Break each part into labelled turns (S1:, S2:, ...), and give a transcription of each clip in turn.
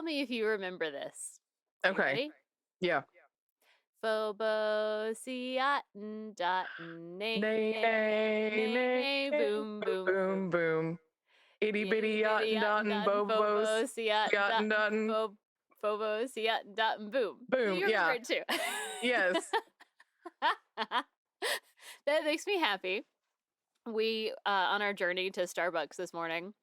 S1: tell me if you remember this.
S2: Okay.
S1: You ready?
S2: Yeah.
S1: Phobosiatin dot nay
S2: Nay, nay,
S1: boom boom
S2: boom, boom. Itty bitty yatin dotin bobos. Yatin dotin.
S1: Phobosiatin dot boom.
S2: Boom.
S1: You remember it too.
S2: Yes.
S1: That makes me happy. We on our journey to Starbucks this morning,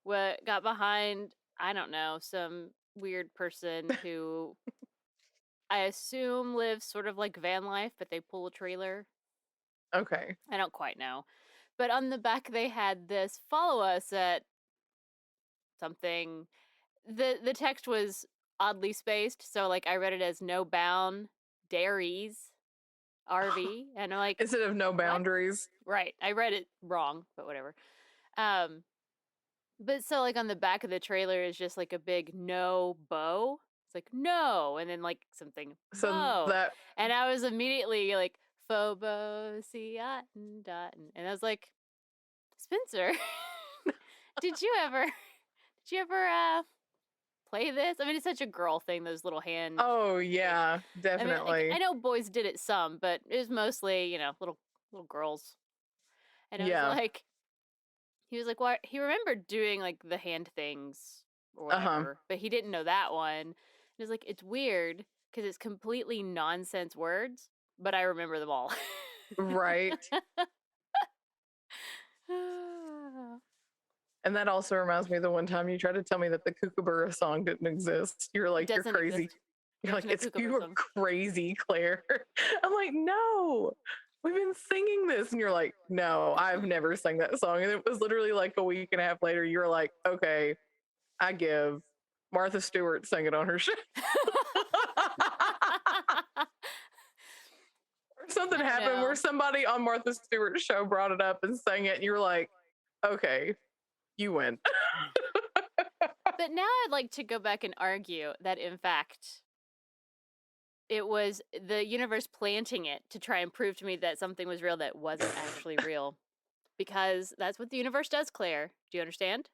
S1: got behind, I don't know, some weird person who I assume lives sort of like van life, but they pull a trailer.
S2: Okay.
S1: I don't quite know. But on the back they had this, follow us at something. The text was oddly spaced, so like I read it as no bound dairies RV, and I'm like,
S2: instead of no boundaries.
S1: What? Right. I read it wrong, but whatever. But so like on the back of the trailer is just like a big no bow. It's like no, and then like something bow.
S2: That,
S1: and I was immediately like phobosiatin dotin, and I was like, Spencer, did you ever play this? I mean, it's such a girl thing, those little hand.
S2: Oh yeah, definitely.
S1: I mean, I know boys did it some, but it was mostly, little girls. And I was like, he was like, well, he remembered doing like the hand things or whatever, but he didn't know that one. And he was like, it's weird because it's completely nonsense words, but I remember them all.
S2: Right. And that also reminds me of the one time you tried to tell me that the Kookaburra song didn't exist. You're like, you're crazy.
S1: Exist.
S2: You're like, you were crazy, Claire. I'm like, no, we've been singing this. And you're like, no, I've never sang that song. And it was literally like a week and a half later, you were like, okay, I give. Martha Stewart sang it on her show. Or something happened where somebody on Martha Stewart's show brought it up and sang it. And you were like, okay, you win.
S1: But now I'd like to go back and argue that, in fact, it was the universe planting it to try and prove to me that something was real that wasn't actually real. Because that's what the universe does, Claire. Do you understand?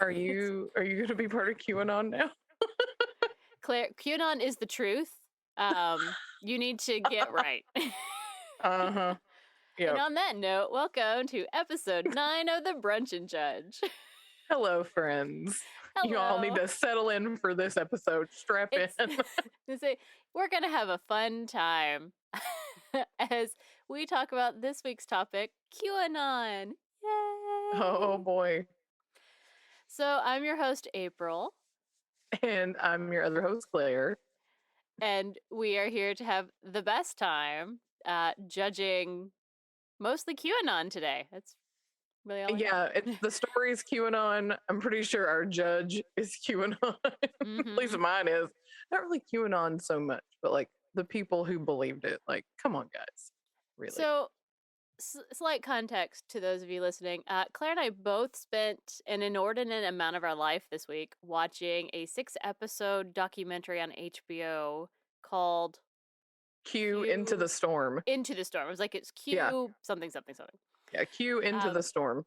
S2: Are you going to be part of QAnon now?
S1: Claire, QAnon is the truth. You need to get right.
S2: Uh-huh. Yep.
S1: And on that note, welcome to episode 9 of the Brunch and Judge.
S2: Hello, friends. Hello. You all need to settle in for this episode. Strap in.
S1: We're going to have a fun time as we talk about this week's topic, QAnon. Yay!
S2: Oh, boy.
S1: So I'm your host, April.
S2: And I'm your other host, Claire.
S1: And we are here to have the best time judging mostly QAnon today. That's really all.
S2: The story is QAnon. I'm pretty sure our judge is QAnon. Mm-hmm. At least mine is. Not really QAnon so much, but like the people who believed it. Like, come on, guys. Really.
S1: So, slight context to those of you listening. Claire and I both spent an inordinate amount of our life this week watching a 6-episode documentary on HBO called
S2: Q Into the Storm.
S1: Into the Storm. It was like it's Q something.
S2: Yeah, Q Into the Storm.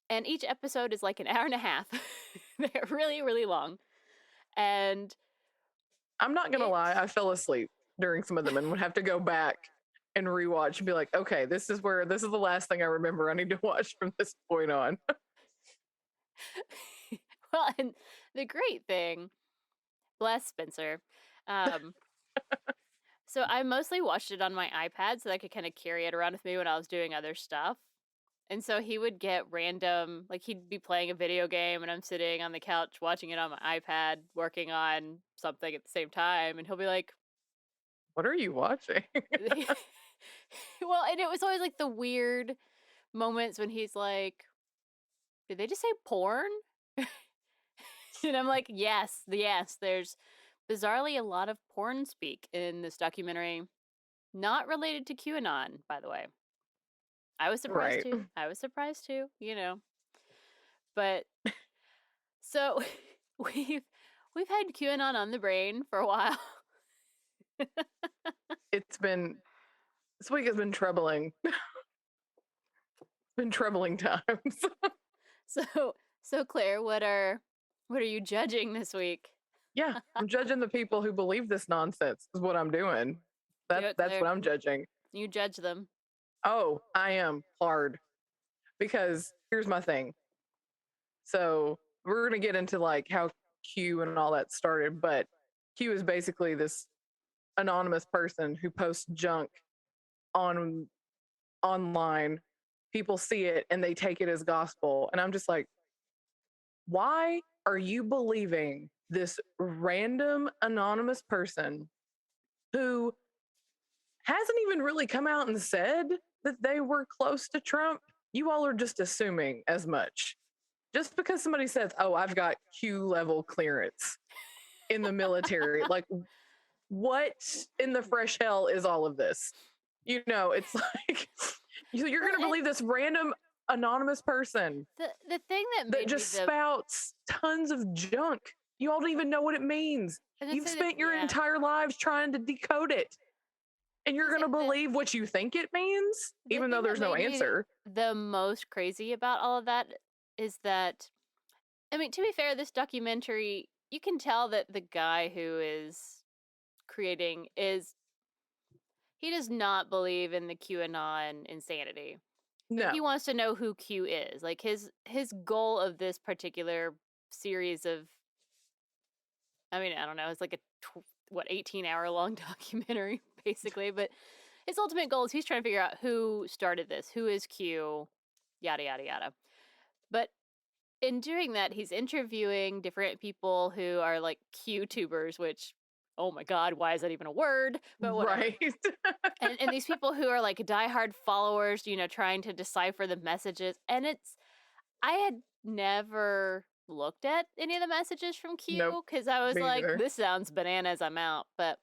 S1: And each episode is like an hour and a half. They're really, really long. And
S2: I'm not going to lie, I fell asleep during some of them and would have to go back and rewatch and be like, okay, this is the last thing I remember. I need to watch from this point on.
S1: Well, and the great thing, bless Spencer, so I mostly watched it on my iPad so that I could kind of carry it around with me when I was doing other stuff. And so he would get random, like he'd be playing a video game and I'm sitting on the couch watching it on my iPad, working on something at the same time. And he'll be like,
S2: what are you watching?
S1: Well, and it was always like the weird moments when he's like, did they just say porn? And I'm like, yes, there's bizarrely a lot of porn speak in this documentary, not related to QAnon, by the way. I was surprised too. But so we've had QAnon on the brain for a while.
S2: This week has been troubling. It's been troubling times.
S1: So Claire, what are What are you judging this week?
S2: Yeah, I'm judging the people who believe this nonsense is what I'm doing. That's
S1: Claire.
S2: what I'm judging.
S1: You judge them.
S2: Oh, I am hard. Because here's my thing. So we're gonna get into like how Q and all that started, but Q is basically this anonymous person who posts junk on online. People see it and they take it as gospel. And I'm just like, why are you believing this random anonymous person who hasn't even really come out and said that they were close to Trump? You all are just assuming as much. Just because somebody says, oh, I've got Q level clearance in the military, like, what in the fresh hell is all of this? You know, it's like, you're going to believe this random anonymous person
S1: The thing
S2: that just spouts tons of junk. You all don't even know what it means. You've spent your entire lives trying to decode it. And you're going to believe what you think it means, even though there's no answer.
S1: The most crazy about all of that is that, I mean, to be fair, this documentary, you can tell that the guy who is creating he does not believe in the QAnon insanity.
S2: No.
S1: He wants to know who Q is. Like his goal of this particular series of, I mean, I don't know, it's like a 18-hour long documentary basically, but his ultimate goal is he's trying to figure out who started this, who is Q, yada yada yada. But in doing that, he's interviewing different people who are like Q-tubers, which, oh my God, why is that even a word? But whatever.
S2: Right.
S1: and these people who are like diehard followers, you know, trying to decipher the messages. And I had never looked at any of the messages from Q because I was like, this sounds bananas, I'm out. But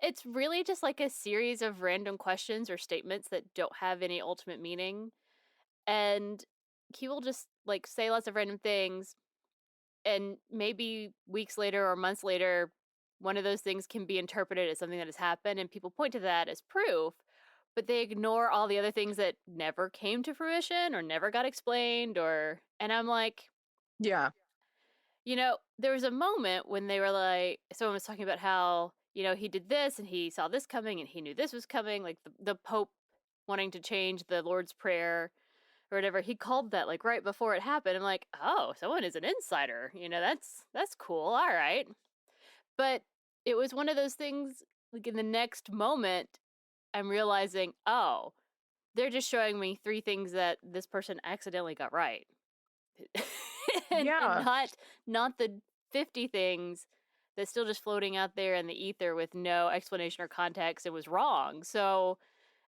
S1: it's really just like a series of random questions or statements that don't have any ultimate meaning. And Q will just like say lots of random things. And maybe weeks later or months later, one of those things can be interpreted as something that has happened and people point to that as proof, but they ignore all the other things that never came to fruition or never got explained and I'm like,
S2: yeah.
S1: You know, there was a moment when they were like, someone was talking about how, you know, he did this and he saw this coming and he knew this was coming, like the Pope wanting to change the Lord's Prayer or whatever. He called that like right before it happened. I'm like, oh, someone is an insider. You know, that's cool. All right. But it was one of those things, like in the next moment, I'm realizing, oh, they're just showing me 3 things that this person accidentally got right. and not the 50 things that's still just floating out there in the ether with no explanation or context. It was wrong. So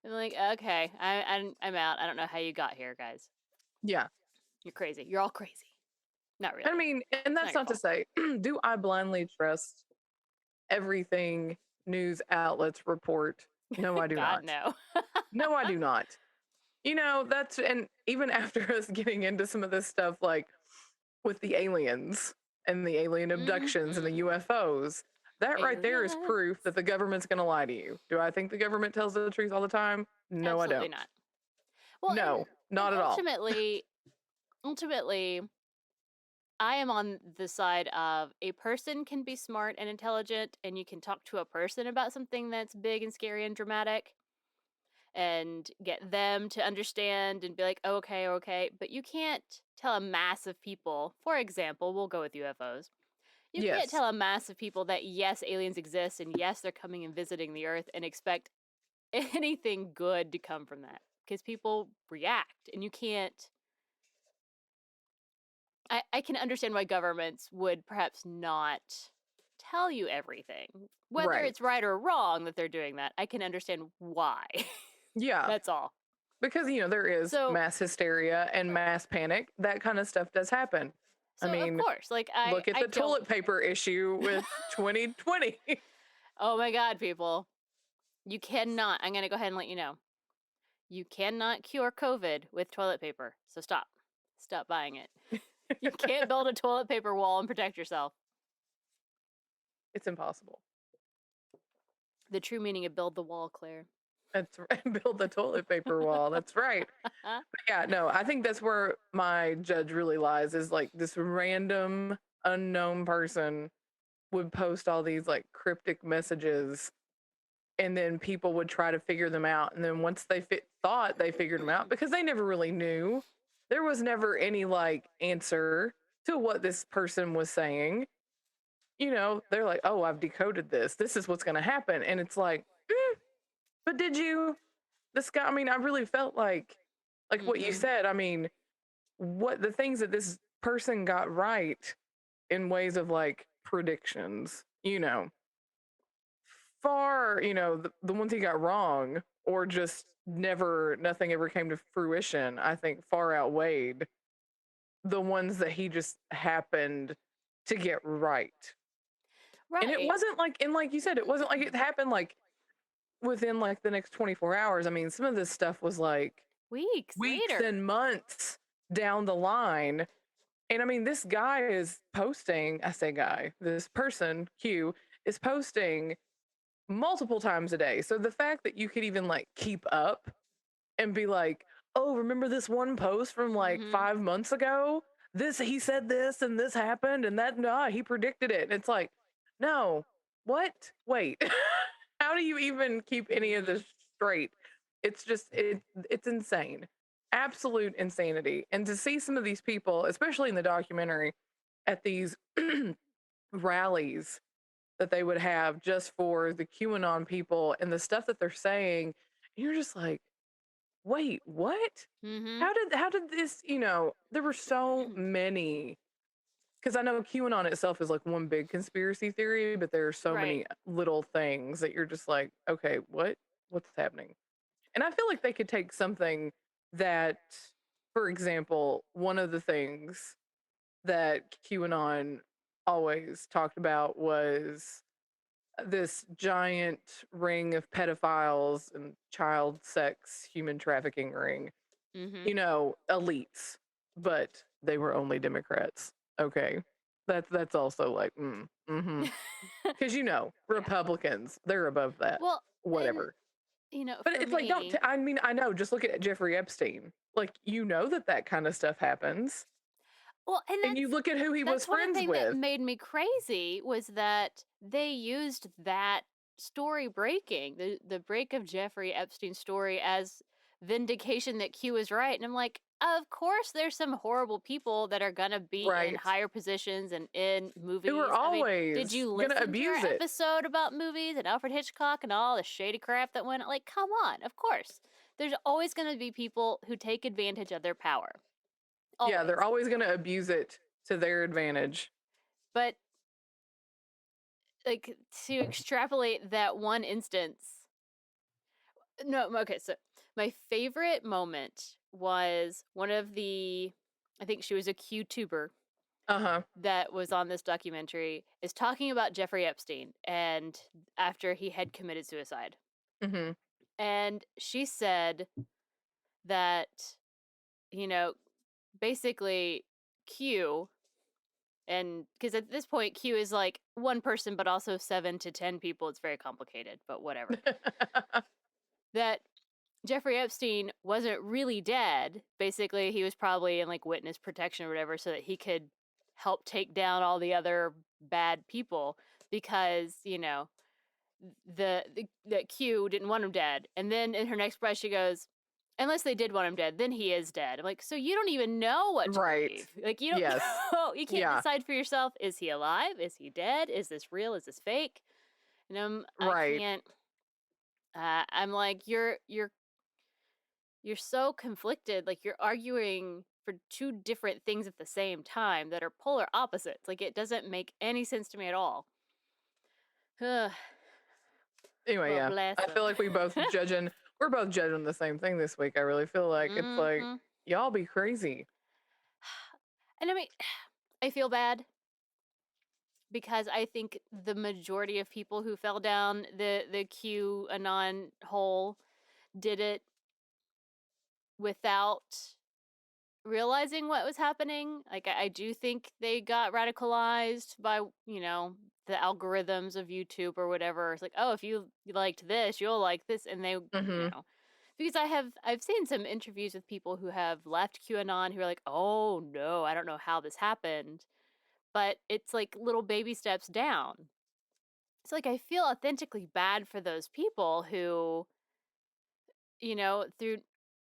S1: I'm like, okay, I'm out. I don't know how you got here, guys.
S2: Yeah.
S1: You're crazy. You're all crazy. Not really.
S2: I mean, and that's not to say, do I blindly trust everything news outlets report? No, I do
S1: God,
S2: not.
S1: No.
S2: No, I do not. You know, and even after us getting into some of this stuff, like with the aliens and the alien abductions and the UFOs, that right there is proof that the government's going to lie to you. Do I think the government tells the truth all the time? No,
S1: Absolutely
S2: I don't.
S1: Not. Well,
S2: no, not at all.
S1: Ultimately, I am on the side of a person can be smart and intelligent, and you can talk to a person about something that's big and scary and dramatic and get them to understand and be like, okay. But you can't tell a mass of people, for example, we'll go with UFOs. You can't tell a mass of people that yes, aliens exist and yes, they're coming and visiting the Earth and expect anything good to come from that because people react and you can't. I can understand why governments would perhaps not tell you everything. Whether it's right or wrong that they're doing that, I can understand why.
S2: Yeah.
S1: That's all.
S2: Because, you know, there is mass hysteria and mass panic. That kind of stuff does happen.
S1: So,
S2: I mean,
S1: of course, like
S2: look at the toilet paper issue with 2020.
S1: Oh my God, people. You cannot, I'm going to go ahead and let you know. You cannot cure COVID with toilet paper. So stop. Stop buying it. You can't build a toilet paper wall and protect yourself.
S2: It's impossible.
S1: The true meaning of build the wall, Claire.
S2: That's right. Build the toilet paper wall. That's right. But yeah, no, I think that's where my judge really lies, is like this random unknown person would post all these like cryptic messages, and then people would try to figure them out. And then once they thought they figured them out, because they never really knew, there was never any like answer to what this person was saying. They're like, oh, I've decoded this. This is what's going to happen. And it's like, but did you? This guy, I mean, I really felt like what you said. I mean, what the things that this person got right in ways of like predictions, far, the ones he got wrong or just nothing ever came to fruition, I think far outweighed the ones that he just happened to get right.
S1: Right.
S2: And it wasn't like, and like you said, it wasn't like it happened like within like the next 24 hours. I mean, some of this stuff was like
S1: weeks later.
S2: And months down the line. And I mean, this guy is posting, I say guy, this person, Q, is posting multiple times a day. So the fact that you could even like keep up and be like, oh, remember this one post from like 5 months ago? He said this and this happened and that, nah, he predicted it. And it's like, no, what? Wait, how do you even keep any of this straight? It's just, it's insane. Absolute insanity. And to see some of these people, especially in the documentary, at these rallies that they would have just for the QAnon people and the stuff that they're saying, you're just like, wait, what? How did this, there were so many, because I know QAnon itself is like one big conspiracy theory, but there are so many little things that you're just like, okay, what's happening? And I feel like they could take something that, for example, one of the things that QAnon always talked about was this giant ring of pedophiles and child sex, human trafficking ring. Elites, but they were only Democrats. Okay, that's also like, because Republicans, they're above that.
S1: Well,
S2: whatever. But it's like, don't. I mean, I know. Just look at Jeffrey Epstein. Like, that kind of stuff happens.
S1: Well,
S2: and you look at who he was friends with.
S1: That made me crazy was that they used that story breaking, the break of Jeffrey Epstein's story, as vindication that Q is right. And I'm like, of course there's some horrible people that are gonna be in higher positions and in movies.
S2: Who are always
S1: did you listen to your episode about movies and Alfred Hitchcock and all the shady crap that went? Like, come on, of course. There's always gonna be people who take advantage of their power. Always.
S2: Yeah, they're always gonna abuse it to their advantage.
S1: But like, to extrapolate that one instance. No, okay, so my favorite moment was one of the, I think she was a QTuber that was on this documentary, is talking about Jeffrey Epstein and after he had committed suicide. And she said that, basically Q, and because at this point Q is like one person but also 7 to 10 people, it's very complicated, but whatever. That Jeffrey Epstein wasn't really dead. Basically, he was probably in like witness protection or whatever so that he could help take down all the other bad people, because, the Q didn't want him dead. And then in her next breath she goes, unless they did want him dead, then he is dead. I'm like, so you don't even know what to believe. Like, you don't know. You can't decide for yourself. Is he alive? Is he dead? Is this real? Is this fake? And I can't. I'm like, you're so conflicted. Like, you're arguing for two different things at the same time that are polar opposites. Like, it doesn't make any sense to me at all.
S2: Anyway, yeah, I feel like we're both judging the same thing this week. I really feel like it's like, y'all be crazy.
S1: And I mean, I feel bad because I think the majority of people who fell down the QAnon hole did it without realizing what was happening. Like, I do think they got radicalized by, the algorithms of YouTube or whatever. It's like, oh, if you liked this, you'll like this. And they, because I've seen some interviews with people who have left QAnon who are like, oh no, I don't know how this happened. but it's like little baby steps down. So like I feel authentically bad for those people who, through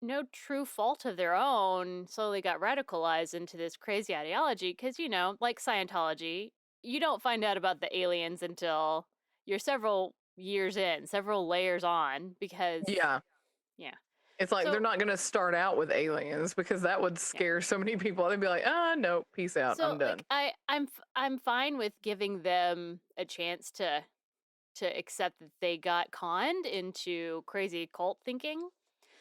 S1: no true fault of their own, slowly got radicalized into this crazy ideology. Because, like Scientology, you don't find out about the aliens until you're several years in, several layers on, because,
S2: Yeah.
S1: yeah.
S2: It's like they're
S1: So,
S2: not going to start out with aliens because that would
S1: yeah.
S2: scare so many people. They'd be like, no, peace out.
S1: So,
S2: I'm done.
S1: like, I'm fine with giving them a chance to accept that they got conned into crazy cult thinking.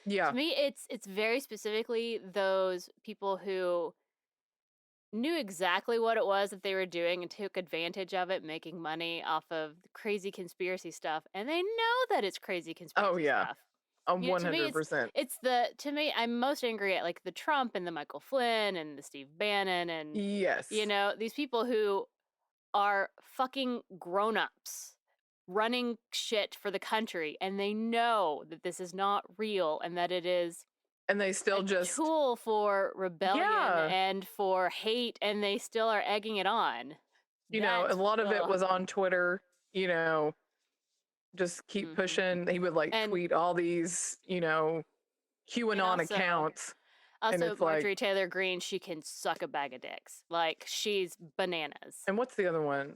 S2: Yeah.
S1: To me, it's very specifically those people who knew exactly what it was that they were doing and took advantage of it, making money off of crazy conspiracy stuff, and they know that it's crazy conspiracy
S2: Oh, yeah.
S1: stuff.
S2: 100%.
S1: To me, I'm most angry at like the Trump and the Michael Flynn and the Steve Bannon and
S2: Yes.
S1: these people who are fucking grown-ups running shit for the country, and they know that this is not real and that it is
S2: And they still
S1: a tool for rebellion and for hate, and they still are egging it on.
S2: A lot of it was on Twitter, just keep pushing. He would like tweet all these, QAnon accounts.
S1: Also, Marjorie Taylor Greene, she can suck a bag of dicks. Like, she's bananas.
S2: And what's the other one?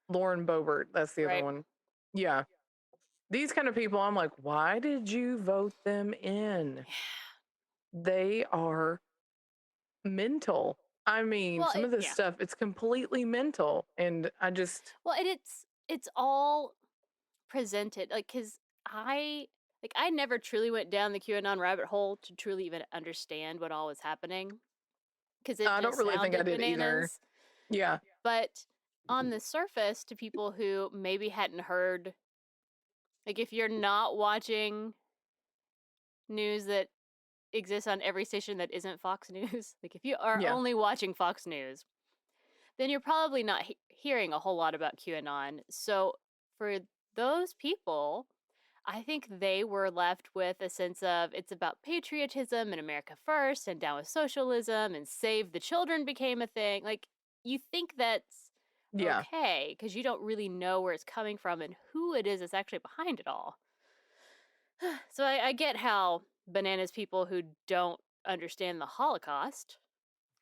S2: Lauren Boebert. That's the other one. Yeah. These kind of people, I'm like, why did you vote them in? They are mental. I mean, some of this stuff, it's completely mental. And I just...
S1: Well, and it's all presented, like, because I never truly went down the QAnon rabbit hole to truly even understand what all was happening. Because I don't really think I did either.
S2: Yeah.
S1: But on the surface, to people who maybe hadn't heard, like, if you're not watching news that exists on every station that isn't Fox News, like if you are only watching Fox News, then you're probably not hearing a whole lot about QAnon. So for those people, I think they were left with a sense of it's about patriotism and America first and down with socialism and save the children became a thing. Like, you think that's okay because you don't really know where it's coming from and who it is that's actually behind it all. So I get how bananas people who don't understand the Holocaust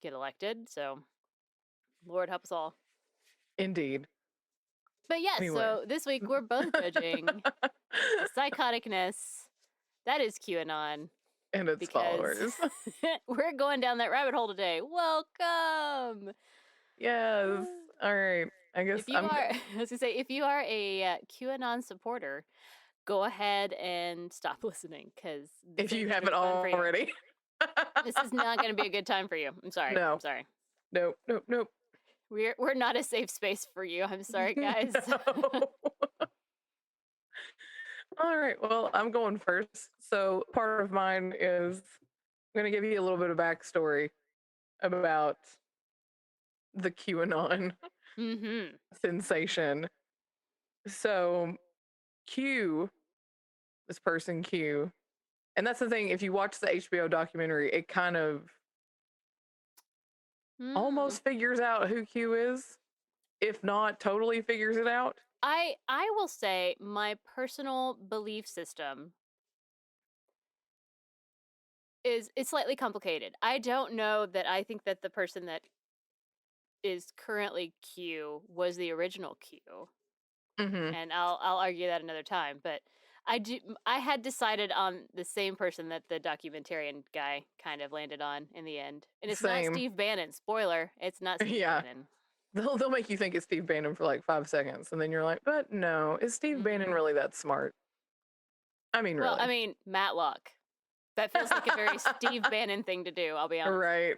S1: get elected. So Lord help us all.
S2: Indeed.
S1: But yes, so this week we're both judging the psychoticness that is QAnon.
S2: And its followers.
S1: We're going down that rabbit hole today. Welcome.
S2: Yes. All right. I guess
S1: if you are a QAnon supporter, go ahead and stop listening because
S2: if you haven't already,
S1: this is not going to be a good time for you. I'm sorry.
S2: No.
S1: I'm sorry.
S2: Nope.
S1: We're not a safe space for you. I'm sorry, guys.
S2: No. All right. Well, I'm going first. So part of mine is I'm going to give you a little bit of backstory about the QAnon sensation. So this person Q, and that's the thing, if you watch the HBO documentary, it kind of almost figures out who Q is, if not totally figures it out.
S1: I will say my personal belief system is slightly complicated. I don't know that I think that the person that is currently Q was the original Q. And I'll argue that another time, but I had decided on the same person that the documentarian guy kind of landed on in the end. And it's not Steve Bannon. Spoiler, it's not Steve Bannon.
S2: They'll make you think it's Steve Bannon for like 5 seconds, and then you're like, but no, is Steve Bannon really that smart? I mean, really.
S1: Well, I mean, Matlock. That feels like a very Steve Bannon thing to do, I'll be honest.
S2: Right.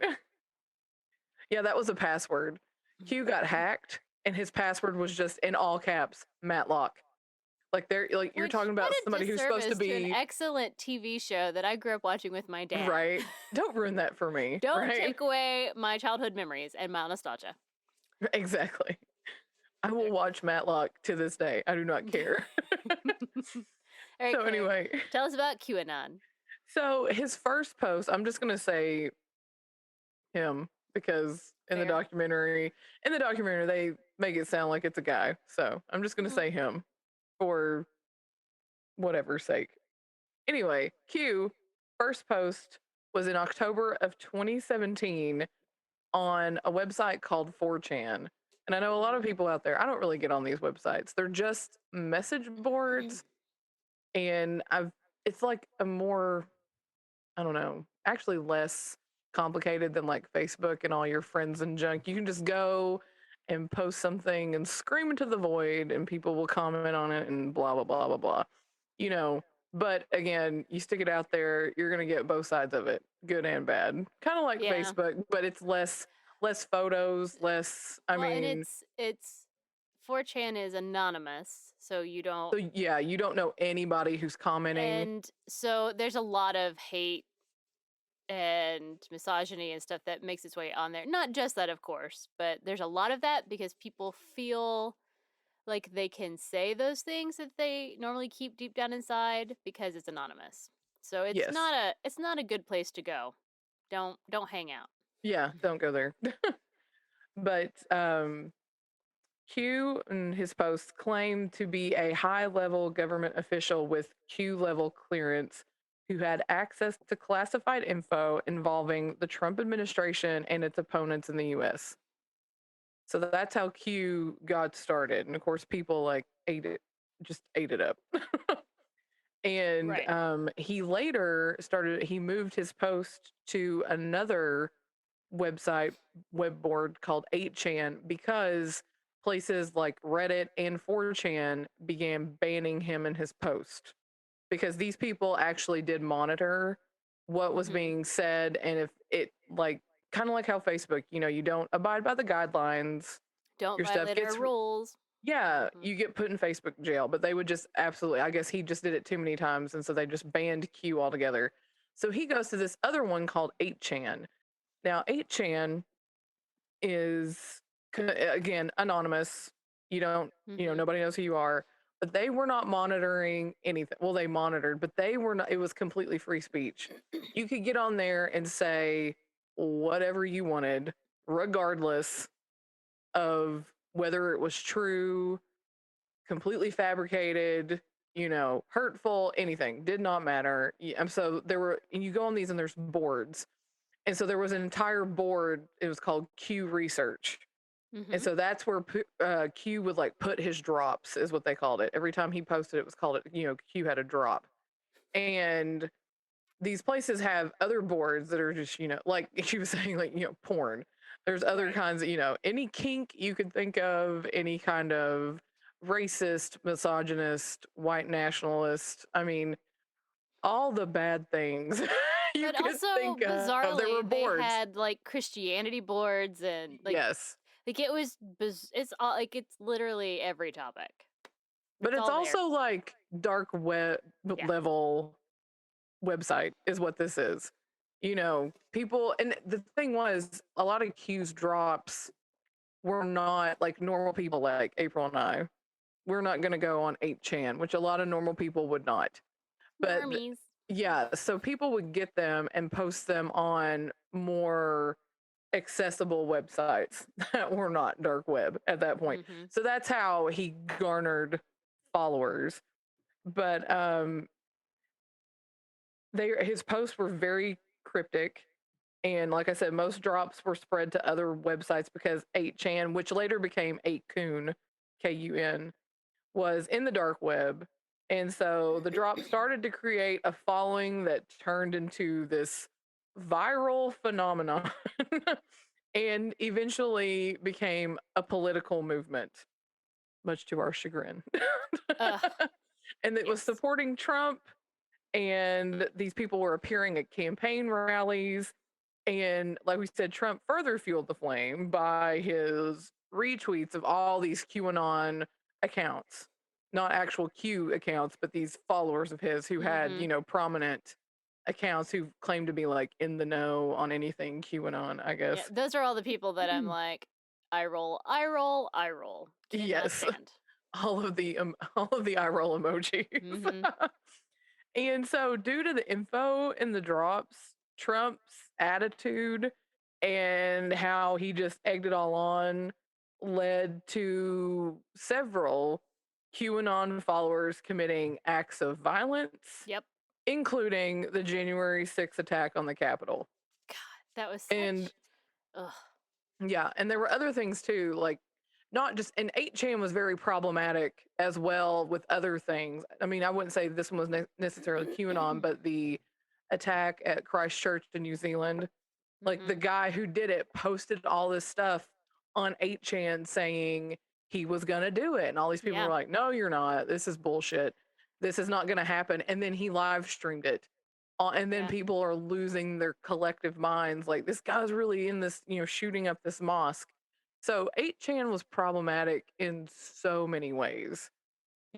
S2: Yeah, that was a password. Q got hacked, and his password was just in all caps, Matlock. Like you're talking about somebody who's supposed to be
S1: an excellent TV show that I grew up watching with my dad.
S2: Right. Don't ruin that for me.
S1: Don't take away my childhood memories and my nostalgia.
S2: Exactly. I will watch Matlock to this day. I do not care.
S1: Right,
S2: so anyway,
S1: tell us about QAnon.
S2: So his first post, I'm just going to say him because in the
S1: Fair.
S2: documentary, they make it sound like it's a guy. So I'm just gonna
S1: Mm.
S2: say him for whatever's sake. Anyway, Q first post was in October of 2017 on a website called 4chan. And I know a lot of
S1: Mhm.
S2: people out there, I don't really get on these websites. They're just message boards, and it's like a more, I don't know, actually less complicated than like Facebook and all your friends and junk. You can just go and post something and scream into the void, and people will comment on it and blah blah blah blah blah. You know, but again, you stick it out there, you're gonna get both sides of it, good and bad. Kind of like
S1: Yeah.
S2: Facebook, but it's less photos, less. I
S1: Well, and
S2: mean,
S1: it's 4chan is anonymous, so you don't.
S2: so yeah, you don't know anybody who's commenting.
S1: And so there's a lot of hate and misogyny and stuff that makes its way on there. Not just that, of course, but there's a lot of that because people feel like they can say those things that they normally keep deep down inside because it's anonymous. So
S2: Yes,
S1: it's not a good place to go. Don't hang out.
S2: yeah, don't go there. But Q in his posts claimed to be a high level government official with Q level clearance who had access to classified info involving the Trump administration and its opponents in the US. So that's how Q got started. And of course, people like just ate it up. And
S1: Right.
S2: he moved his post to another website web board called 8chan because places like Reddit and 4chan began banning him and his post because these people actually did monitor what was
S1: Mhm.
S2: being said, and if it like kind of like how Facebook, you don't abide by the guidelines,
S1: Don't
S2: your stuff
S1: violate our
S2: gets
S1: rules.
S2: yeah,
S1: Mhm.
S2: you get put in Facebook jail, but they would just absolutely, I guess he just did it too many times and so they just banned Q altogether. So he goes to this other one called 8chan. Now 8chan is again anonymous. You don't,
S1: Mhm.
S2: nobody knows who you are, but they were not monitoring anything. Well, they monitored, but they were not, it was completely free speech. You could get on there and say whatever you wanted, regardless of whether it was true, completely fabricated, hurtful, anything did not matter. And so there were, and you go on these and there's boards. And so there was an entire board. It was called Q Research. And
S1: Mhm.
S2: so that's where Q would like put his drops, is what they called it. Every time he posted, it was called it. Q had a drop, and these places have other boards that are just like she was saying, like porn. There's other
S1: Right.
S2: kinds of any kink you could think of, any kind of racist, misogynist, white nationalist. I mean, all the bad things you
S1: But
S2: could
S1: also
S2: think of. There were
S1: bizarrely they
S2: boards.
S1: had like Christianity boards and
S2: Yes.
S1: like it was it's all like it's literally every topic.
S2: But
S1: It's
S2: it's
S1: all there.
S2: also like dark web
S1: Yeah.
S2: level website is what this is. People, and the thing was, a lot of Q's drops were not like normal people like April and I. We're not going to go on 8chan, which a lot of normal people would not. But
S1: Normies.
S2: yeah, so people would get them and post them on more accessible websites that were not dark web at that point.
S1: Mhm.
S2: So that's how he garnered followers. But his posts were very cryptic, and like I said, most drops were spread to other websites because 8chan, which later became 8kun, Kun, was in the dark web. And so the drop started to create a following that turned into this viral phenomenon and eventually became a political movement, much to our chagrin.
S1: Ugh.
S2: And it was
S1: Yes.
S2: supporting Trump, and these people were appearing at campaign rallies. And like we said, Trump further fueled the flame by his retweets of all these QAnon accounts, not actual Q accounts, but these followers of his who had,
S1: Mhm.
S2: prominent accounts who claimed to be like in the know on anything QAnon, I
S1: Yeah,
S2: guess.
S1: those are all the people that I'm like I roll, I roll, I roll. Cannot
S2: Yes,
S1: stand.
S2: all of the eye roll emojis.
S1: Mhm.
S2: And so, due to the info in the drops, Trump's attitude and how he just egged it all on led to several QAnon followers committing acts of violence,
S1: Yep.
S2: including the January 6th attack on the Capitol.
S1: God, that was
S2: And
S1: such. Ugh.
S2: yeah, and there were other things too, like not just, and 8chan was very problematic as well with other things. I mean, I wouldn't say this one was necessarily QAnon, but the attack at Christchurch in New Zealand, like the
S1: Mhm.
S2: guy who did it posted all this stuff on 8chan saying he was going to do it. And all these people were
S1: Yeah.
S2: like, no, you're not. This is bullshit. This is not going to happen. And then he live streamed it. And then
S1: Yeah.
S2: people are losing their collective minds. Like, this guy's really in this, shooting up this mosque. So 8chan was problematic in so many ways.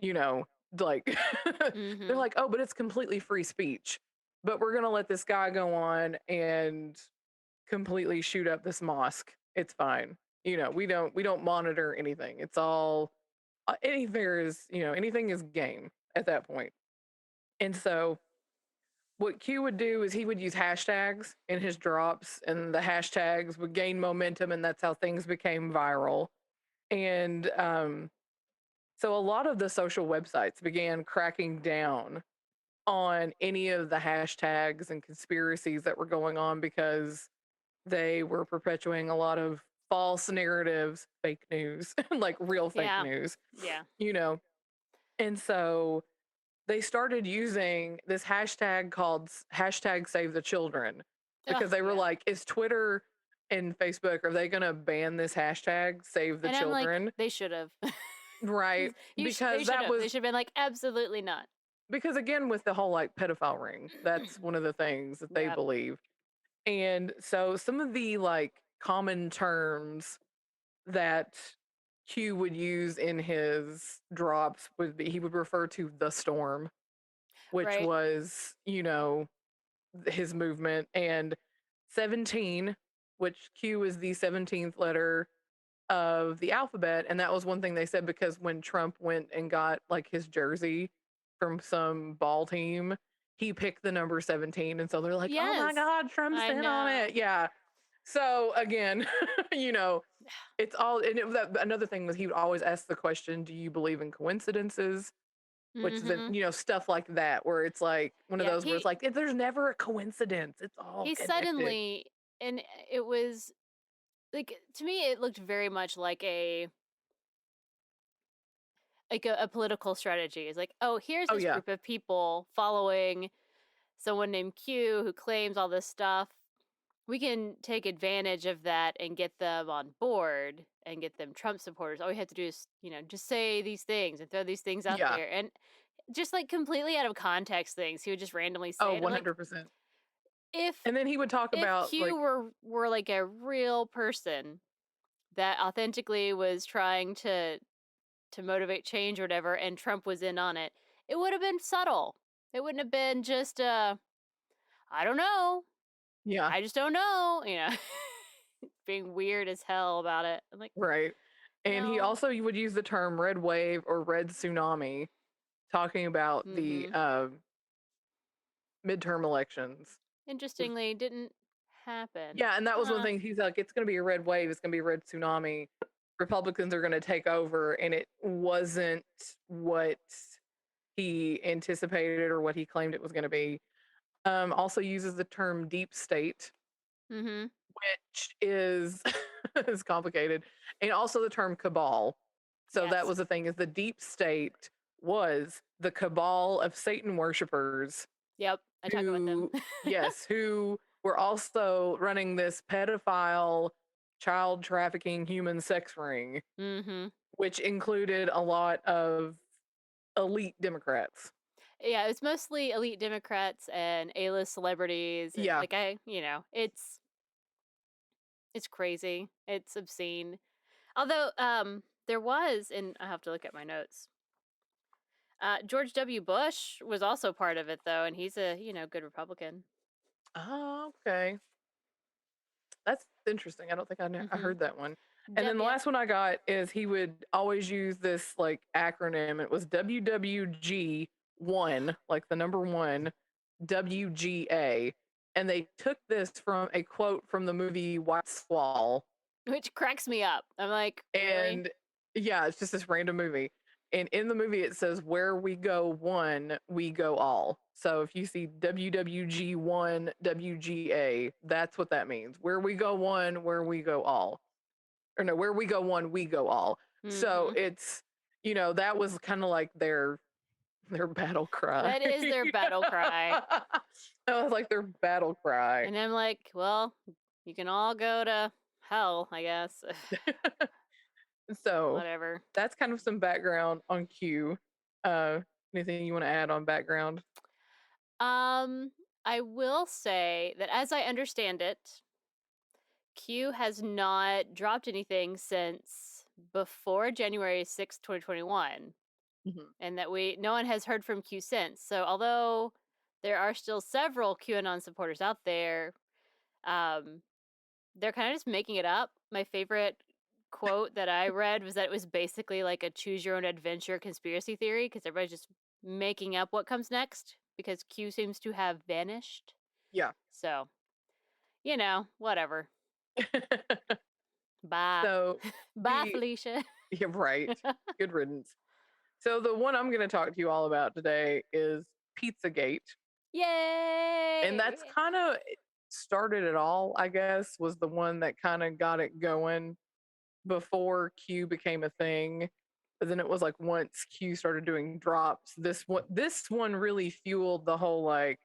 S2: You know, like, they're
S1: Mhm.
S2: like, oh, but it's completely free speech. But we're going to let this guy go on and completely shoot up this mosque. It's fine. We don't monitor anything. It's all anything is game at that point. And so what Q would do is he would use hashtags in his drops, and the hashtags would gain momentum, and that's how things became viral. And so a lot of the social websites began cracking down on any of the hashtags and conspiracies that were going on because they were perpetuating a lot of false narratives, fake news, like real fake
S1: Yeah.
S2: news,
S1: Yeah.
S2: you know. And so they started using this hashtag called hashtag save the children
S1: Ugh,
S2: because they were
S1: yeah.
S2: like, is Twitter and Facebook, are they going to ban this hashtag save the
S1: And I'm like,
S2: children?
S1: they should have.
S2: Right.
S1: They
S2: Because
S1: should
S2: that
S1: have. They
S2: was,
S1: should have been like, absolutely not.
S2: because again, with the whole like pedophile ring, that's one of the things that they
S1: Yeah.
S2: believe. And so some of the like common terms that Q would use in his drops would be, he would refer to the storm, which
S1: Right.
S2: was, his movement, and 17, which Q is the 17th letter of the alphabet. And that was one thing they said because when Trump went and got like his jersey from some ball team, he picked the number 17. And so they're like, oh my
S1: Yes.
S2: God, Trump's
S1: I
S2: in on
S1: know.
S2: it. Yeah. So again, you know, it's all, and another thing was he would always ask the question, do you believe in coincidences? Which is,
S1: Mhm.
S2: stuff like that, where it's like one of
S1: Yeah,
S2: those where it's like, there's never a coincidence. It's all
S1: he
S2: connected.
S1: suddenly, and it was like, to me it looked very much like a political strategy. It's like, oh, here's
S2: Oh,
S1: this
S2: yeah.
S1: group of people following someone named Q who claims all this stuff. We can take advantage of that and get them on board and get them Trump supporters. All we have to do is, just say these things and throw these things out
S2: Yeah.
S1: there. And just like completely out of context things, he would just randomly
S2: Oh,
S1: say it. I'm like,
S2: 100%.
S1: if
S2: And then he would talk
S1: if
S2: about,
S1: Q
S2: like,
S1: were like a real person that authentically was trying to motivate change or whatever, and Trump was in on it, it would have been subtle. It wouldn't have been just I don't know.
S2: yeah,
S1: I just don't know, being weird as hell about it. I'm like,
S2: right. And he
S1: no.
S2: also would use the term red wave or red tsunami, talking about the
S1: Mm-hmm.
S2: midterm elections.
S1: Interestingly, didn't happen.
S2: Yeah, and that was one thing. He's like, it's going to be a red wave. It's going to be a red tsunami. Republicans are going to take over. And it wasn't what he anticipated or what he claimed it was going to be. Also uses the term deep state,
S1: Mm-hmm.
S2: which is is complicated, and also the term cabal. So that
S1: Yes.
S2: was the thing, is the deep state was the cabal of Satan worshipers
S1: Yep. I talk about them.
S2: who, yes, who were also running this pedophile, child trafficking, human sex ring,
S1: Mm-hmm.
S2: which included a lot of elite Democrats.
S1: Yeah, it's mostly elite Democrats and A-list celebrities, and
S2: Yeah.
S1: like it's crazy. It's obscene. Although there was, and I have to look at my notes. George W. Bush was also part of it though, and he's a, good Republican.
S2: Oh, okay. That's interesting. I don't think I
S1: Mhm.
S2: heard that one. And
S1: Yep,
S2: then the
S1: yep.
S2: last one I got is he would always use this like acronym. It was WWG1, like the number one, WGA. And they took this from a quote from the movie White Squall.
S1: Which cracks me up. I'm like, really?
S2: And yeah, it's just this random movie. And in the movie, it says, "Where we go one, we go all." So if you see WWG1, WGA, that's what that means. Where we go one, where we go all. Or no, where we go one, we go all. So
S1: Mhm.
S2: it's, that was kind of like their battle cry.
S1: That is their battle cry.
S2: That was like their battle cry.
S1: And I'm like, well, you can all go to hell, I guess.
S2: So
S1: Whatever.
S2: that's kind of some background on Q. Anything you want to add on background?
S1: I will say that as I understand it, Q has not dropped anything since before January 6th, 2021.
S2: Mhm.
S1: And that no one has heard from Q since. So although there are still several QAnon supporters out there, they're kind of just making it up. My favorite quote that I read was that it was basically like a choose your own adventure conspiracy theory because everybody's just making up what comes next because Q seems to have vanished.
S2: Yeah.
S1: So, whatever. Bye.
S2: So
S1: Bye, Felicia.
S2: Yeah, right. Good riddance. So the one I'm going to talk to you all about today is Pizzagate.
S1: Yay!
S2: And that's kind of started it all, I guess, was the one that kind of got it going before Q became a thing. But then it was like once Q started doing drops, this one really fueled the whole like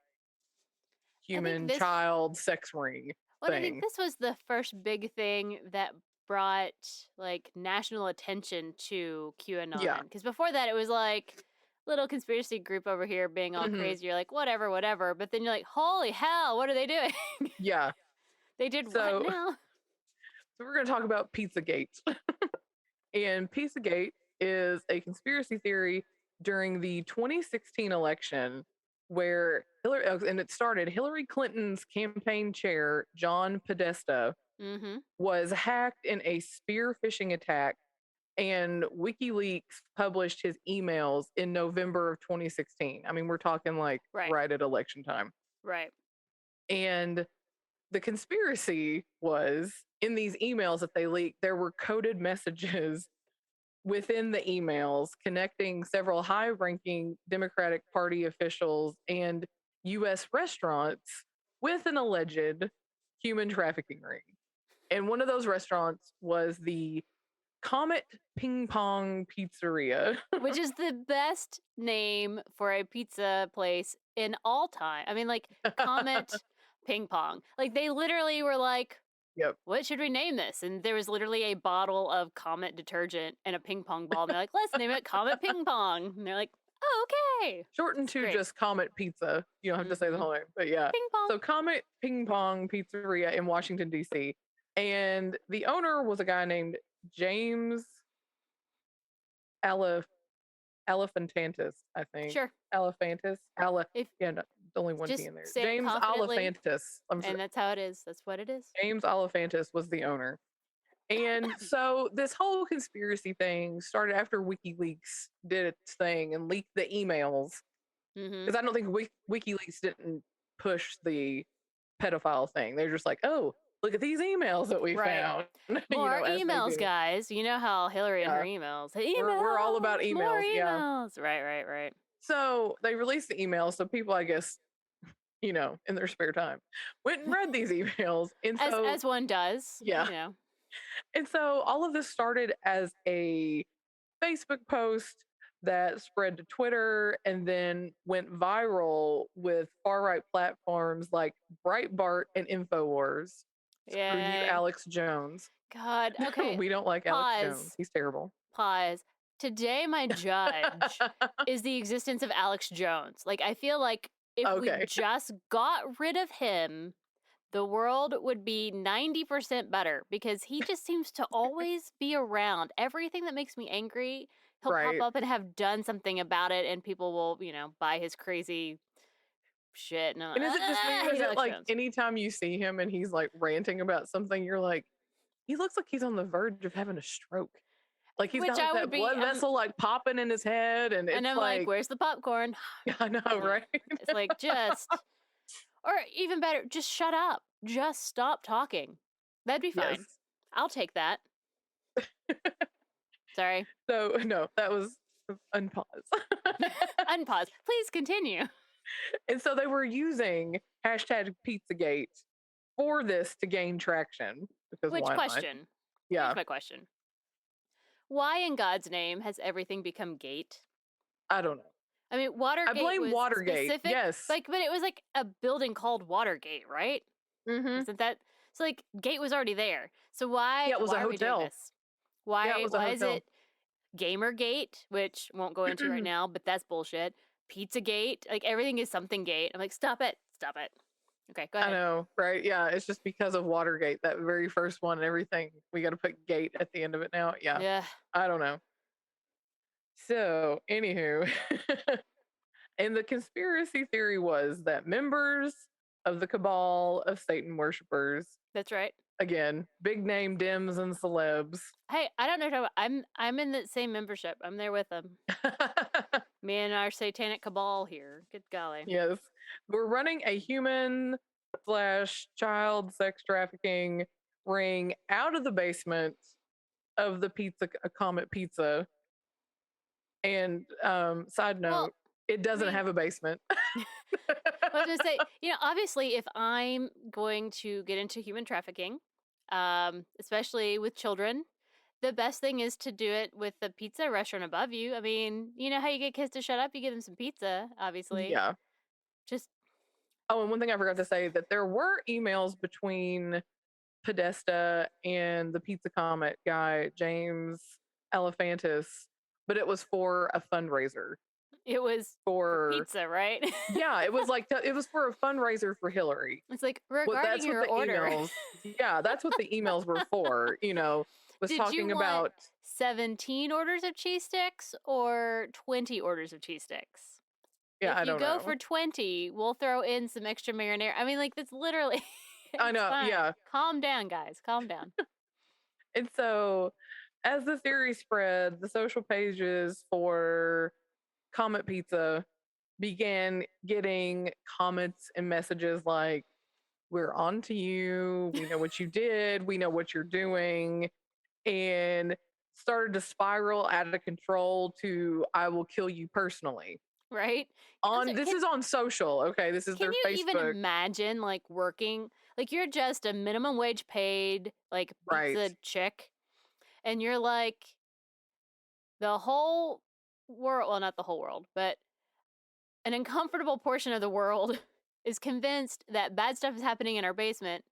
S2: human child sex ring
S1: Well,
S2: thing.
S1: I think this was the first big thing that brought like national attention to QAnon.
S2: Yeah.
S1: Because before that, it was like little conspiracy group over here being all crazy. You're like, whatever, whatever. But then you're like, holy hell, what are they doing?
S2: Yeah.
S1: They did
S2: So-
S1: what now?
S2: So we're going to talk about Pizzagate. And Pizzagate is a conspiracy theory during the 2016 election where Hillary Clinton's campaign chair, John Podesta,
S1: Mm-hmm.
S2: was hacked in a spear phishing attack, and WikiLeaks published his emails in November of 2016. I mean, we're talking like right at election time.
S1: Right.
S2: And the conspiracy was in these emails that they leaked, there were coded messages within the emails connecting several high ranking Democratic Party officials and U.S. restaurants with an alleged human trafficking ring. And one of those restaurants was the Comet Ping Pong Pizzeria.
S1: Which is the best name for a pizza place in all time. I mean, like, Comet Ping Pong. Like, they literally were like,
S2: Yep.
S1: What should we name this? And there was literally a bottle of Comet detergent and a ping pong ball. And they're like, let's name it Comet Ping Pong. And they're like, oh, okay.
S2: Shortened to just Comet Pizza. You don't have to say the whole name, but yeah.
S1: Ping pong.
S2: So Comet Ping Pong Pizzeria in Washington, D.C. And the owner was a guy named James Elephantis, I think.
S1: Sure.
S2: Elephantis. No, only one P in there. James Elephantis.
S1: And that's how it is. That's what it is.
S2: James Elephantis was the owner. And so this whole conspiracy thing started after WikiLeaks did its thing and leaked the emails. Because I don't think WikiLeaks didn't push the pedophile thing. They're just like, oh, look at these emails that we found.
S1: More emails, guys. You know how Hillary and her emails.
S2: We're all about emails.
S1: More emails.
S2: Yeah.
S1: Right.
S2: So they released the emails. So people, I guess, in their spare time, went and read these emails. And so,
S1: as one does.
S2: Yeah. And so all of this started as a Facebook post that spread to Twitter and then went viral with far-right platforms like Breitbart and InfoWars. Screw you, Alex Jones.
S1: God, okay.
S2: We don't like Alex Jones. He's terrible.
S1: Pause. Today, my judge is the existence of Alex Jones. Like, I feel like if we just got rid of him, the world would be 90% better because he just seems to always be around. Everything that makes me angry, he'll pop up and have done something about it, and people will, buy his crazy shit. And
S2: is it just me? Is it like anytime you see him and he's like ranting about something, you're like, he looks like he's on the verge of having a stroke. Like he's got that blood vessel like popping in his head, and it's
S1: I'm like, where's the popcorn?
S2: I know, right?
S1: It's like just Or even better, just shut up. Just stop talking. That'd be fine.
S2: Yes.
S1: I'll take that. Sorry.
S2: So no, that was unpause.
S1: Unpause. Please continue.
S2: And so they were using hashtag Pizzagate for this to gain traction because
S1: Which
S2: why not?
S1: question?
S2: Yeah,
S1: Here's my question. Why in God's name has everything become gate?
S2: I don't know.
S1: I mean, Watergate
S2: I blame
S1: was
S2: Watergate.
S1: specific.
S2: Yes.
S1: Like, but it was like a building called Watergate, right?
S2: Mm-hmm.
S1: Isn't that so? Like, gate was already there. So why?
S2: Yeah, it was
S1: why
S2: a
S1: are we doing
S2: hotel.
S1: this? Why?
S2: Yeah, it was a
S1: Why is
S2: hotel.
S1: it Gamergate, which won't go into right now, but that's bullshit. Pizzagate, like everything is something gate. I'm like, stop it. Okay, go ahead.
S2: I know, right? Yeah, it's just because of Watergate, that very first one and everything. We got to put gate at the end of it now. Yeah,
S1: Yeah.
S2: I don't know. So, anywho, and the conspiracy theory was that members of the cabal of Satan worshippers,
S1: That's right.
S2: again, big name dims and celebs.
S1: Hey, I don't know. I'm in the same membership. I'm there with them. Me and our satanic cabal here. Good golly.
S2: Yes, we're running a human slash child sex trafficking ring out of the basement of the pizza Comet Pizza. And side note,
S1: Well,
S2: it doesn't
S1: mean-
S2: have a basement.
S1: I was gonna say, obviously, if I'm going to get into human trafficking, especially with children, the best thing is to do it with the pizza restaurant above you. I mean, you know how you get kids to shut up? You give them some pizza, obviously.
S2: Yeah.
S1: Just
S2: Oh, and one thing I forgot to say, that there were emails between Podesta and the Pizza Comet guy, James Elephantis, but it was for a fundraiser.
S1: it was
S2: For
S1: pizza, right?
S2: Yeah, it was like it was for a fundraiser for Hillary.
S1: It's like,
S2: Well,
S1: regarding
S2: that's
S1: your
S2: what the
S1: order.
S2: emails. Yeah, that's what the emails were for. Was
S1: Did
S2: talking
S1: you
S2: about
S1: want 17 orders of cheese sticks or 20 orders of cheese sticks?
S2: Yeah,
S1: if
S2: I
S1: you
S2: don't
S1: go
S2: know.
S1: for 20, we'll throw in some extra marinara. I mean, like, that's literally.
S2: I know,
S1: fine.
S2: yeah.
S1: Calm down, guys. Calm down.
S2: And so, as the theory spread, the social pages for Comet Pizza began getting comments and messages like, "We're on to you. We know what you did. We know what you're doing." And started to spiral out of control to, "I will kill you personally."
S1: Right?
S2: This is on social, okay? This is
S1: Can
S2: their
S1: you even
S2: Facebook.
S1: imagine, like, working? Like, you're just a minimum wage paid, like, pizza
S2: Right.
S1: chick. And you're like, the whole world, well, not the whole world, but an uncomfortable portion of the world is convinced that bad stuff is happening in our basement.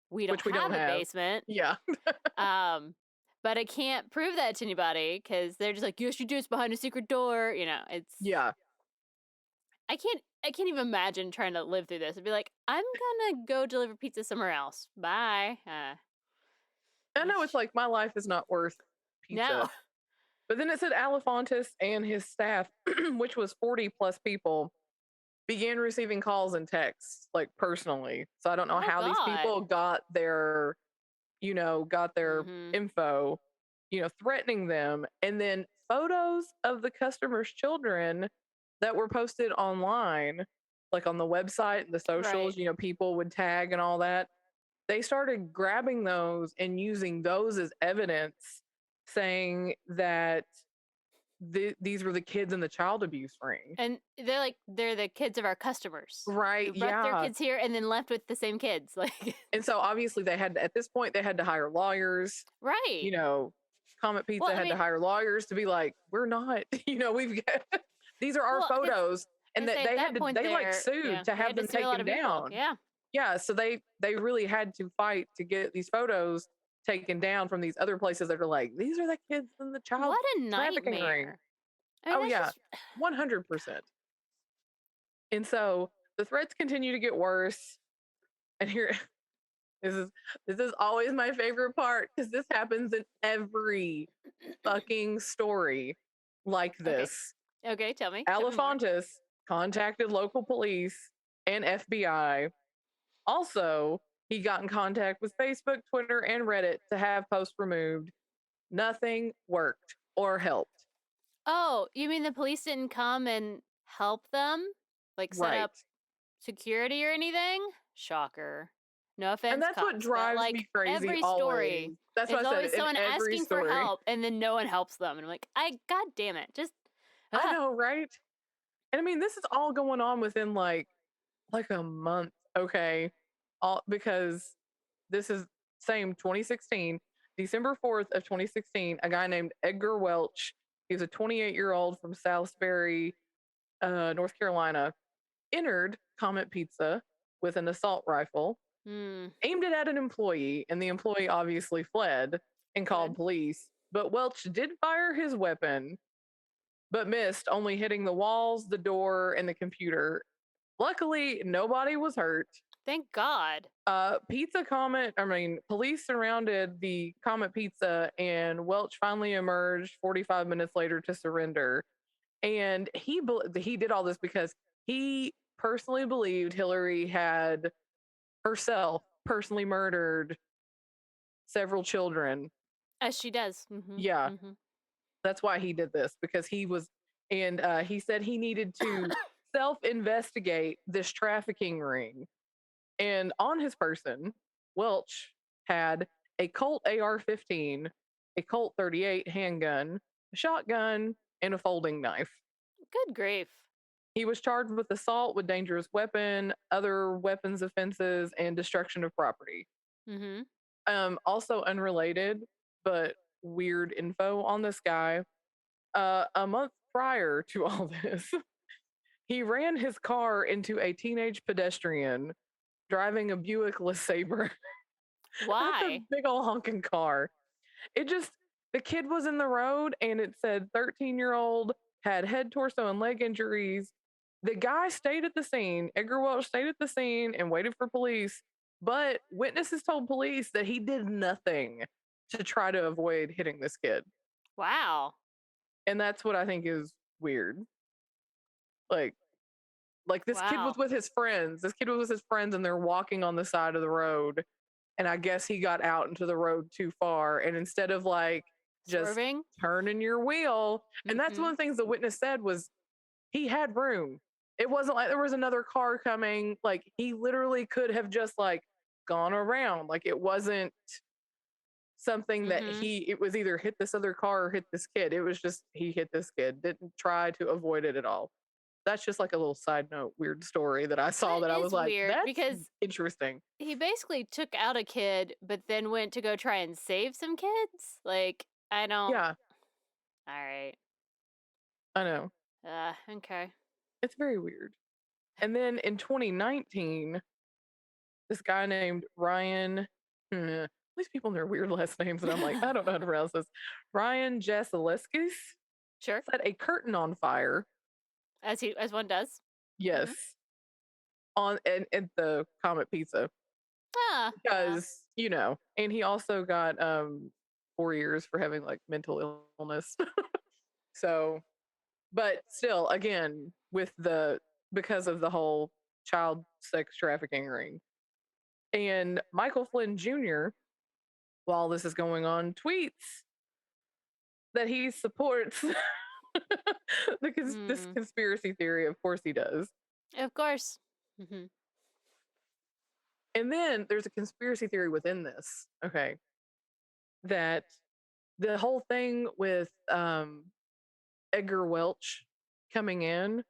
S1: We don't
S2: Which we
S1: have
S2: don't
S1: a
S2: have.
S1: basement.
S2: Yeah.
S1: But I can't prove that to anybody because they're just like, yes, you do. It's behind a secret door. It's
S2: Yeah.
S1: I can't even imagine trying to live through this and be like, I'm gonna go deliver pizza somewhere else. Bye.
S2: I know, it's like, my life is not worth pizza.
S1: No.
S2: But then it said Alefantis and his staff, which was 40 plus people, began receiving calls and texts, like, personally. So I don't know
S1: Oh,
S2: how these people
S1: God.
S2: got their
S1: Mhm.
S2: info, threatening them. And then photos of the customers' children that were posted online, like on the website and the socials,
S1: Right.
S2: people would tag and all that. They started grabbing those and using those as evidence, saying that these were the kids in the child abuse ring.
S1: And they're the kids of our customers.
S2: Right,
S1: Who brought their
S2: yeah.
S1: kids here and then left with the same kids. Like,
S2: And so obviously at this point, they had to hire lawyers.
S1: right.
S2: Comet Pizza
S1: Well, I
S2: had to
S1: mean-
S2: hire lawyers to be like, we're not, we've got, these are our
S1: Well, 'cause
S2: photos. And
S1: I
S2: that
S1: say
S2: they
S1: at
S2: had
S1: that
S2: to,
S1: point
S2: they like
S1: they're-
S2: sued
S1: yeah,
S2: to
S1: they
S2: have
S1: had to
S2: them
S1: sue a lot
S2: taken
S1: of people.
S2: down.
S1: Yeah.
S2: Yeah, so they really had to fight to get these photos taken down from these other places that are like, these are the kids in the child
S1: What a
S2: trafficking ring.
S1: nightmare. I mean,
S2: Oh
S1: that's
S2: yeah,
S1: just-
S2: 100%. And so the threats continue to get worse. And here, this is always my favorite part, because this happens in every fucking story like this.
S1: Okay, tell me. Tell me more.
S2: Alefantis contacted local police and FBI. Also, he got in contact with Facebook, Twitter, and Reddit to have posts removed. Nothing worked or helped.
S1: Oh, you mean the police didn't come and help them? Like set
S2: Right.
S1: up security or anything. Shocker. No offense,
S2: And that's what
S1: cops, but
S2: drives
S1: like
S2: me crazy
S1: every
S2: always.
S1: story,
S2: That's
S1: there's
S2: what I
S1: always
S2: said in
S1: someone
S2: every
S1: asking for
S2: story.
S1: help, and then no one helps them, and I'm like, God damn it, just.
S2: I know, right? And I mean, this is all going on within like a month, okay? All because this is same 2016, December 4th of 2016, a guy named Edgar Welch. He was a 28-year-old from Salisbury, North Carolina, entered Comet Pizza with an assault rifle, aimed it at an employee, and the employee obviously fled and called police. But Welch did fire his weapon, but missed, only hitting the walls, the door, and the computer. Luckily, nobody was hurt.
S1: Thank God.
S2: Police surrounded the Comet Pizza, and Welch finally emerged 45 minutes later to surrender. And he did all this because he personally believed Hillary had herself personally murdered several children.
S1: As she does.
S2: Yeah. That's why he did this, because he was, and he said he needed to self-investigate this trafficking ring. And on his person, Welch had a Colt AR-15, a Colt 38 handgun, a shotgun, and a folding knife.
S1: Good grief.
S2: He was charged with assault with dangerous weapon, other weapons offenses, and destruction of property. Also unrelated, but weird info on this guy. A month prior to all this, he ran his car into a teenage pedestrian driving a Buick LeSabre.
S1: Why?
S2: That's a big old honking car. The kid was in the road, and it said 13-year-old, had head, torso, and leg injuries. The guy stayed at the scene. Edgar Welch stayed at the scene and waited for police, but witnesses told police that he did nothing to try to avoid hitting this kid.
S1: Wow.
S2: And that's what I think is weird. Like this kid was with his friends. This kid was with his friends, and they're walking on the side of the road. And I guess he got out into the road too far. And instead of like just
S1: swerving,
S2: turning your wheel, and that's one of the things the witness said was he had room. It wasn't like there was another car coming. Like he literally could have just like gone around. Like it wasn't something that it was either hit this other car or hit this kid. It was just he hit this kid, didn't try to avoid it at all. That's just like a little side note, weird story that I saw that I was like, that's because interesting.
S1: He basically took out a kid, but then went to go try and save some kids. Like, I don't.
S2: Yeah.
S1: All right.
S2: I know.
S1: Okay.
S2: It's very weird. And then in 2019, this guy named Ryan, these people in their weird last names, and I'm like, I don't know how to pronounce this. Ryan Jasileskis.
S1: Sure.
S2: Set a curtain on fire.
S1: As one does.
S2: Yes. On and the Comet Pizza. Because, and he also got 4 years for having like mental illness. So, but still, again, because of the whole child sex trafficking ring. And Michael Flynn Jr., while this is going on, tweets that he supports this conspiracy theory. Of course he does.
S1: Of course.
S2: And then there's a conspiracy theory within this, okay, that the whole thing with Edgar Welch coming in,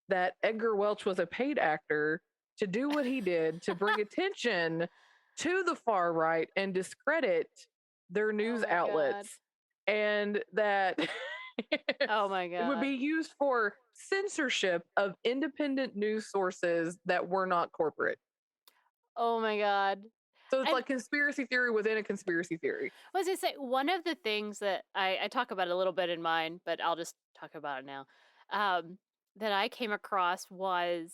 S2: that Edgar Welch was a paid actor to do what he did to bring attention to the far right and discredit their news outlets. God. And that
S1: oh my God.
S2: It would be used for censorship of independent news sources that were not corporate.
S1: Oh my God.
S2: So it's like conspiracy theory within a conspiracy theory.
S1: I was going to say, one of the things that I talk about a little bit in mine, but I'll just talk about it now, that I came across was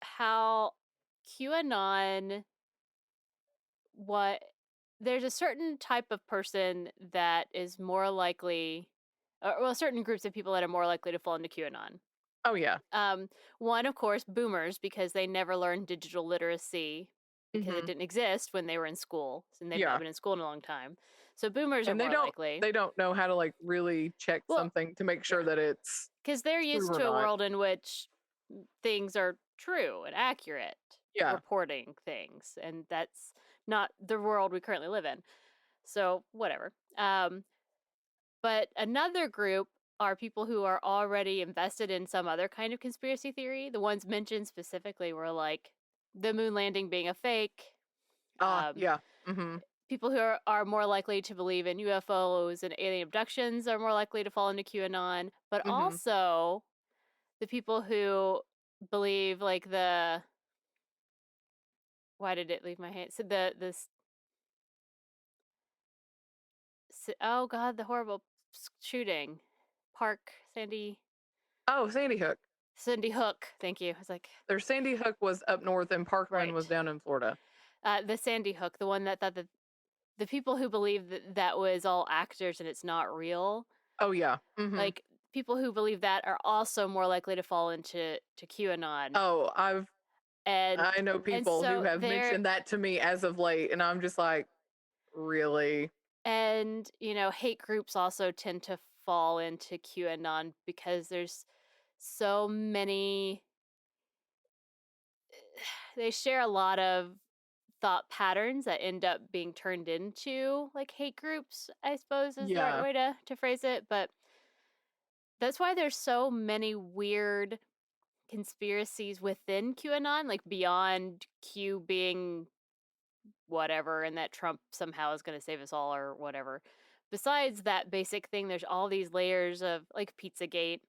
S1: how QAnon, there's a certain type of person that is more likely, certain groups of people that are more likely to fall into QAnon.
S2: Oh, yeah.
S1: One, of course, boomers, because they never learned digital literacy because it didn't exist when they were in school. And they've not been in school in a long time. So boomers are more likely.
S2: They don't know how to like really check something to make sure that it's
S1: because they're used to a world in which things are true and accurate
S2: Yeah.
S1: reporting things, and that's not the world we currently live in. So whatever. But another group are people who are already invested in some other kind of conspiracy theory. The ones mentioned specifically were like the moon landing being a fake.
S2: Yeah. Mm-hmm.
S1: People who are more likely to believe in UFOs and alien abductions are more likely to fall into QAnon, but
S2: Mm-hmm.
S1: also the people who believe like the why did it leave my hand? So oh god, the horrible shooting, Park
S2: Oh, Sandy Hook.
S1: Sandy Hook. Thank you. I was like,
S2: Their Sandy Hook was up north and Parkland was
S1: right.
S2: down in Florida.
S1: The Sandy Hook, the one that thought that the people who believe that that was all actors and it's not real,
S2: Oh yeah. Mm-hmm.
S1: like people who believe that are also more likely to fall into QAnon.
S2: Oh,
S1: And
S2: I know people who
S1: so
S2: have mentioned that to me as of late, and I'm just like, really?
S1: and hate groups also tend to fall into QAnon because there's so many they share a lot of thought patterns that end up being turned into like hate groups, I suppose is the right
S2: Yeah.
S1: way to phrase it. But that's why there's so many weird conspiracies within QAnon, like beyond Q being whatever and that Trump somehow is going to save us all or whatever. Besides that basic thing, there's all these layers of like Pizzagate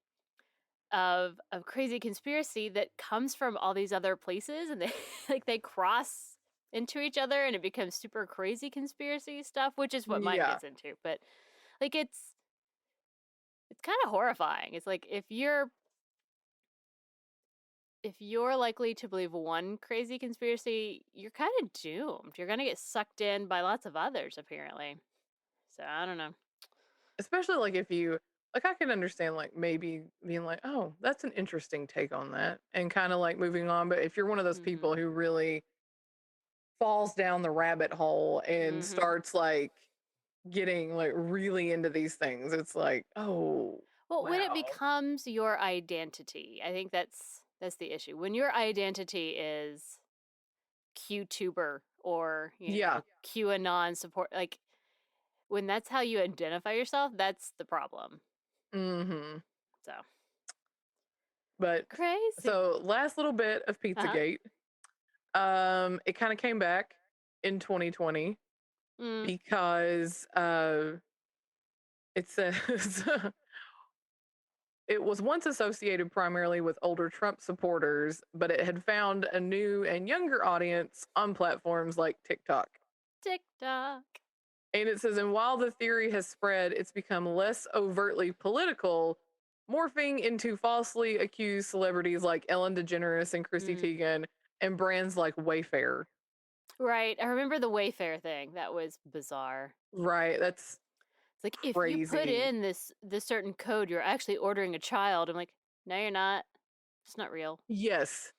S1: of crazy conspiracy that comes from all these other places and they like they cross into each other and it becomes super crazy conspiracy stuff, which is what mine
S2: Yeah.
S1: gets into. But like it's kind of horrifying. It's like if you're likely to believe one crazy conspiracy, you're kind of doomed. You're going to get sucked in by lots of others, apparently. So I don't know.
S2: Especially like if you like I can understand like maybe being like, oh, that's an interesting take on that and kind of like moving on. But if you're one of those
S1: Mm-hmm.
S2: people who really falls down the rabbit hole and
S1: Mm-hmm.
S2: starts like getting like really into these things, it's like, oh
S1: Well, when it
S2: wow.
S1: becomes your identity, I think that's the issue. When your identity is QTuber or
S2: Yeah.
S1: QAnon support, like when that's how you identify yourself, that's the problem.
S2: Mm-hmm.
S1: So
S2: But
S1: crazy.
S2: so last little bit of
S1: Uh
S2: Pizzagate. It kind of came back in 2020
S1: huh.
S2: because it says it was once associated primarily with older Trump supporters, but it had found a new and younger audience on platforms like TikTok.
S1: TikTok.
S2: And it says, and while the theory has spread, it's become less overtly political, morphing into falsely accused celebrities like Ellen DeGeneres and Chrissy
S1: Mm.
S2: Teigen and brands like Wayfair.
S1: Right. I remember the Wayfair thing. That was bizarre.
S2: Right. That's
S1: It's like if you put
S2: crazy.
S1: in this certain code, you're actually ordering a child. I'm like, no, you're not. It's not real.
S2: Yes.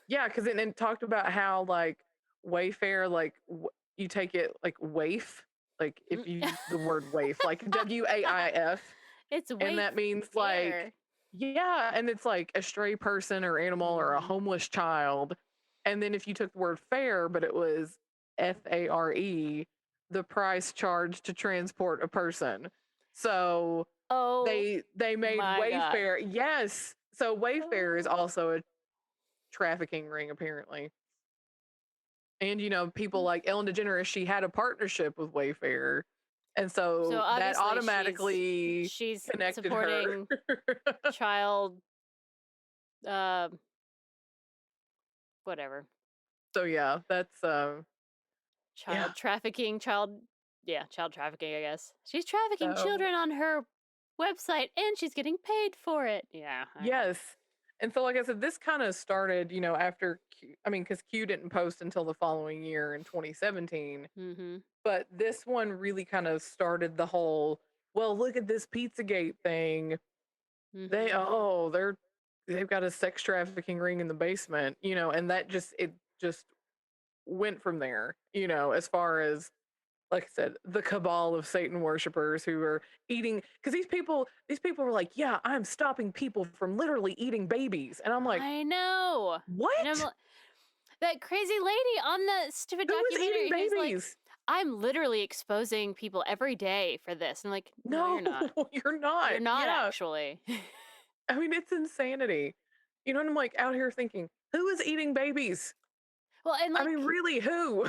S2: Yeah, because it talked about how like Wayfair, like you take it like waif, like if you use the word waif, like WAIF,
S1: It's
S2: and that means like
S1: Wayfair.
S2: yeah, and it's like a stray person or animal or a
S1: Mm-hmm.
S2: homeless child. And then if you took the word fair, but it was FARE, the price charged to transport a person. So
S1: Oh
S2: they made
S1: my god.
S2: Wayfair, yes. So Wayfair is
S1: Oh.
S2: also a trafficking ring apparently. And people like Ellen DeGeneres, she had a partnership with Wayfair. And
S1: So
S2: so that
S1: obviously
S2: automatically
S1: she's
S2: connected her.
S1: supporting child uh whatever.
S2: So yeah, that's yeah.
S1: Child trafficking, child trafficking, I guess. She's trafficking
S2: So
S1: children on her website and she's getting paid for it. Yeah, I don't know.
S2: yes. And so like I said, this kind of started, after I mean, because Q didn't post until the following year in 2017.
S1: Mhm.
S2: But this one really kind of started the whole, well, look at this Pizzagate thing.
S1: Mhm.
S2: They've got a sex trafficking ring in the basement, and that just it just went from there, as far as like I said, the cabal of Satan worshipers who are eating, because these people are like, yeah, I'm stopping people from literally eating babies, and I'm like,
S1: I know. And
S2: what?
S1: that crazy lady on the stupid
S2: Who is eating
S1: documentary who's like,
S2: babies?
S1: I'm literally exposing people every day for this. And like, no,
S2: No,
S1: you're not.
S2: you're not.
S1: You're not
S2: Yeah,
S1: actually.
S2: I mean, it's insanity. You know, and I'm like out here thinking, who is eating babies?
S1: Well, and
S2: I mean,
S1: like,
S2: really, who?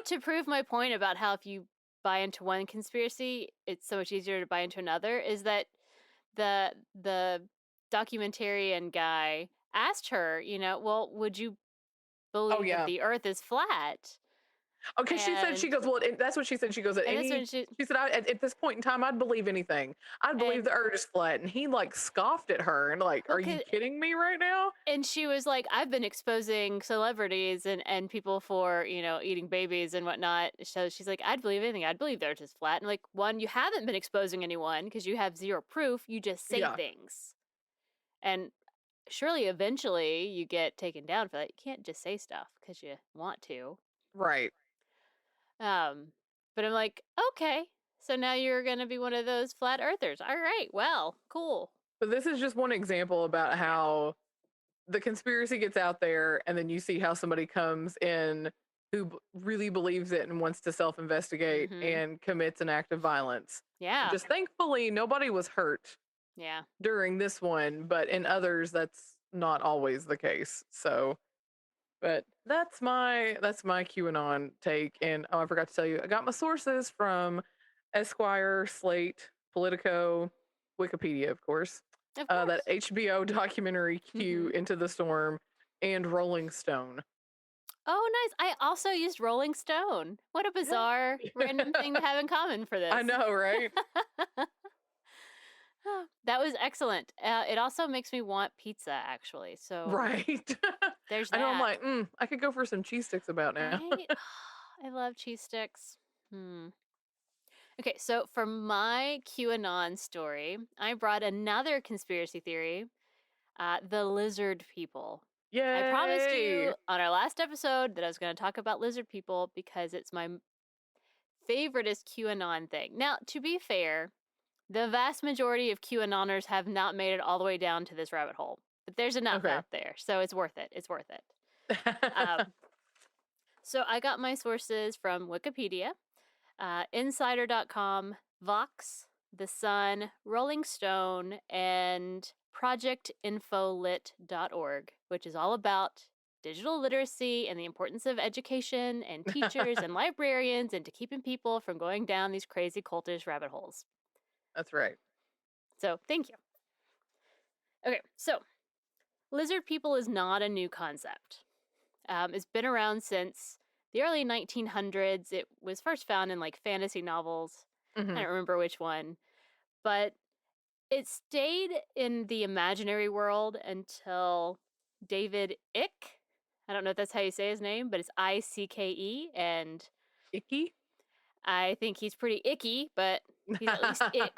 S1: to prove my point about how if you buy into one conspiracy, it's so much easier to buy into another, is that the documentarian guy asked her, well, would you
S2: Oh
S1: believe that
S2: yeah.
S1: the earth is flat?
S2: Okay, she said, she
S1: And
S2: goes, well, that's what she said. She goes,
S1: and that's when
S2: she said, at this point in time, I'd believe anything. I'd believe
S1: and
S2: the earth is flat. And he like scoffed at her and like,
S1: well,
S2: are you kidding me right now?
S1: and she was like, I've been exposing celebrities and people for, eating babies and whatnot. So she's like, I'd believe anything. I'd believe the earth is flat. And like, one, you haven't been exposing anyone because you have zero proof. You just say
S2: Yeah,
S1: things. And surely eventually you get taken down for that. You can't just say stuff because you want to.
S2: right.
S1: Um, but I'm like, okay. So now you're going to be one of those flat earthers. All right. Well, cool.
S2: But this is just one example about
S1: Yeah.
S2: how the conspiracy gets out there, and then you see how somebody comes in who really believes it and wants to self-investigate
S1: Mm-hmm.
S2: and commits an act of violence.
S1: Yeah.
S2: Just thankfully, nobody was hurt
S1: Yeah.
S2: during this one, but in others, that's not always the case. So, but that's my QAnon take. And oh, I forgot to tell you, I got my sources from Esquire, Slate, Politico, Wikipedia, of course.
S1: Of
S2: That
S1: course.
S2: HBO documentary Q
S1: Mm-hmm.
S2: Into the Storm, and Rolling Stone.
S1: Oh, nice. I also used Rolling Stone. What a bizarre random thing to have in common for
S2: I
S1: this.
S2: know, right?
S1: That was excellent. It also makes me want pizza, actually. So
S2: Right.
S1: there's
S2: I know. I'm
S1: that.
S2: like, I could go for some cheese sticks about now.
S1: Right? I love cheese sticks. Okay, so for my QAnon story, I brought another conspiracy theory, the lizard people. I promised
S2: Yay!
S1: you on our last episode that I was going to talk about lizard people because it's my favoriteest QAnon thing. Now, to be fair, the vast majority of QAnoners have not made it all the way down to this rabbit hole, but there's enough
S2: Okay.
S1: out there, so it's worth it. It's worth it. So I got my sources from Wikipedia, Insider.com, Vox, The Sun, Rolling Stone, and ProjectInfolit.org, which is all about digital literacy and the importance of education and teachers and librarians and to keeping people from going down these crazy cultish rabbit holes.
S2: That's right.
S1: So, thank you. Okay, so lizard people is not a new concept. It's been around since the early 1900s. It was first found in like fantasy novels. I
S2: Hmm.
S1: don't remember which one, but it stayed in the imaginary world until David Icke. I don't know if that's how you say his name, but it's Icke, and
S2: Icky?
S1: I think he's pretty icky, but he's at least ick.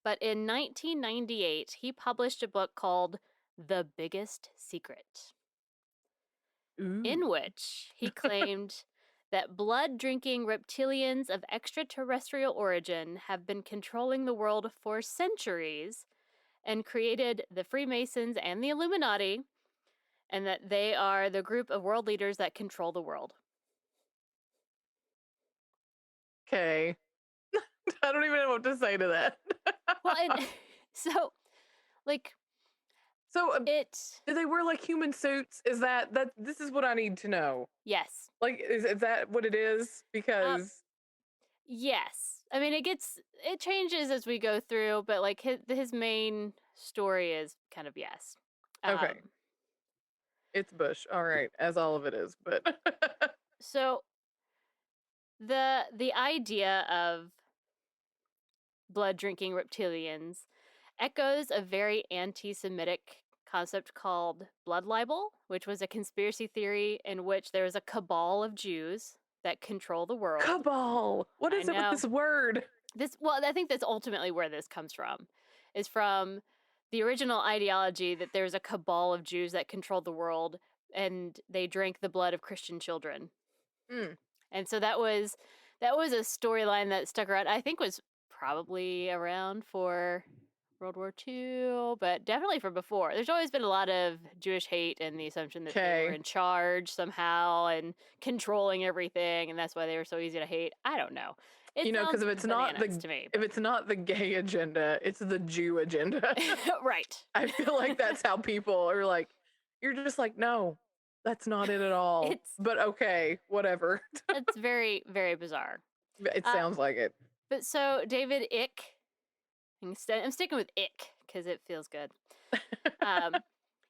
S1: But in 1998, he published a book called The Biggest Secret, in
S2: Ooh.
S1: which he claimed that blood drinking reptilians of extraterrestrial origin have been controlling the world for centuries and created the Freemasons and the Illuminati, and that they are the group of world leaders that control the world.
S2: Okay. I don't even know what to say to that.
S1: Well, and so, like,
S2: So,
S1: it,
S2: do they wear like human suits? Is that this is what I need to know.
S1: yes.
S2: Like, is that what it is?
S1: Um,
S2: Because
S1: yes. I mean, it changes as we go through, but like his main story is kind of yes.
S2: okay, it's Bush. All right, as all of it is, but
S1: So the idea of blood drinking reptilians echoes a very anti-Semitic concept called blood libel, which was a conspiracy theory in which there was a cabal of Jews that control the world.
S2: cabal. What
S1: I
S2: is it with
S1: know.
S2: this word?
S1: I think that's ultimately where this comes from. Is from the original ideology that there's a cabal of Jews that controlled the world and they drank the blood of Christian children.
S2: Mm.
S1: And so that was That was a storyline that stuck around. I think was probably around for World War II, but definitely from before. There's always been a lot of Jewish hate and the assumption that they were
S2: Okay.
S1: in charge somehow and controlling everything, and that's why they were so easy to hate. I don't know. It
S2: You know, because
S1: sounds
S2: if it's not
S1: bananas
S2: the
S1: to me.
S2: if it's not the gay agenda, it's the Jew agenda.
S1: Right.
S2: I feel like that's how people are like, you're just like, no, that's not it at all.
S1: It's
S2: But okay, whatever.
S1: It's very, very bizarre.
S2: It
S1: Uh,
S2: sounds like it.
S1: but so David Icke, instead, I'm sticking with Icke because it feels good. Um,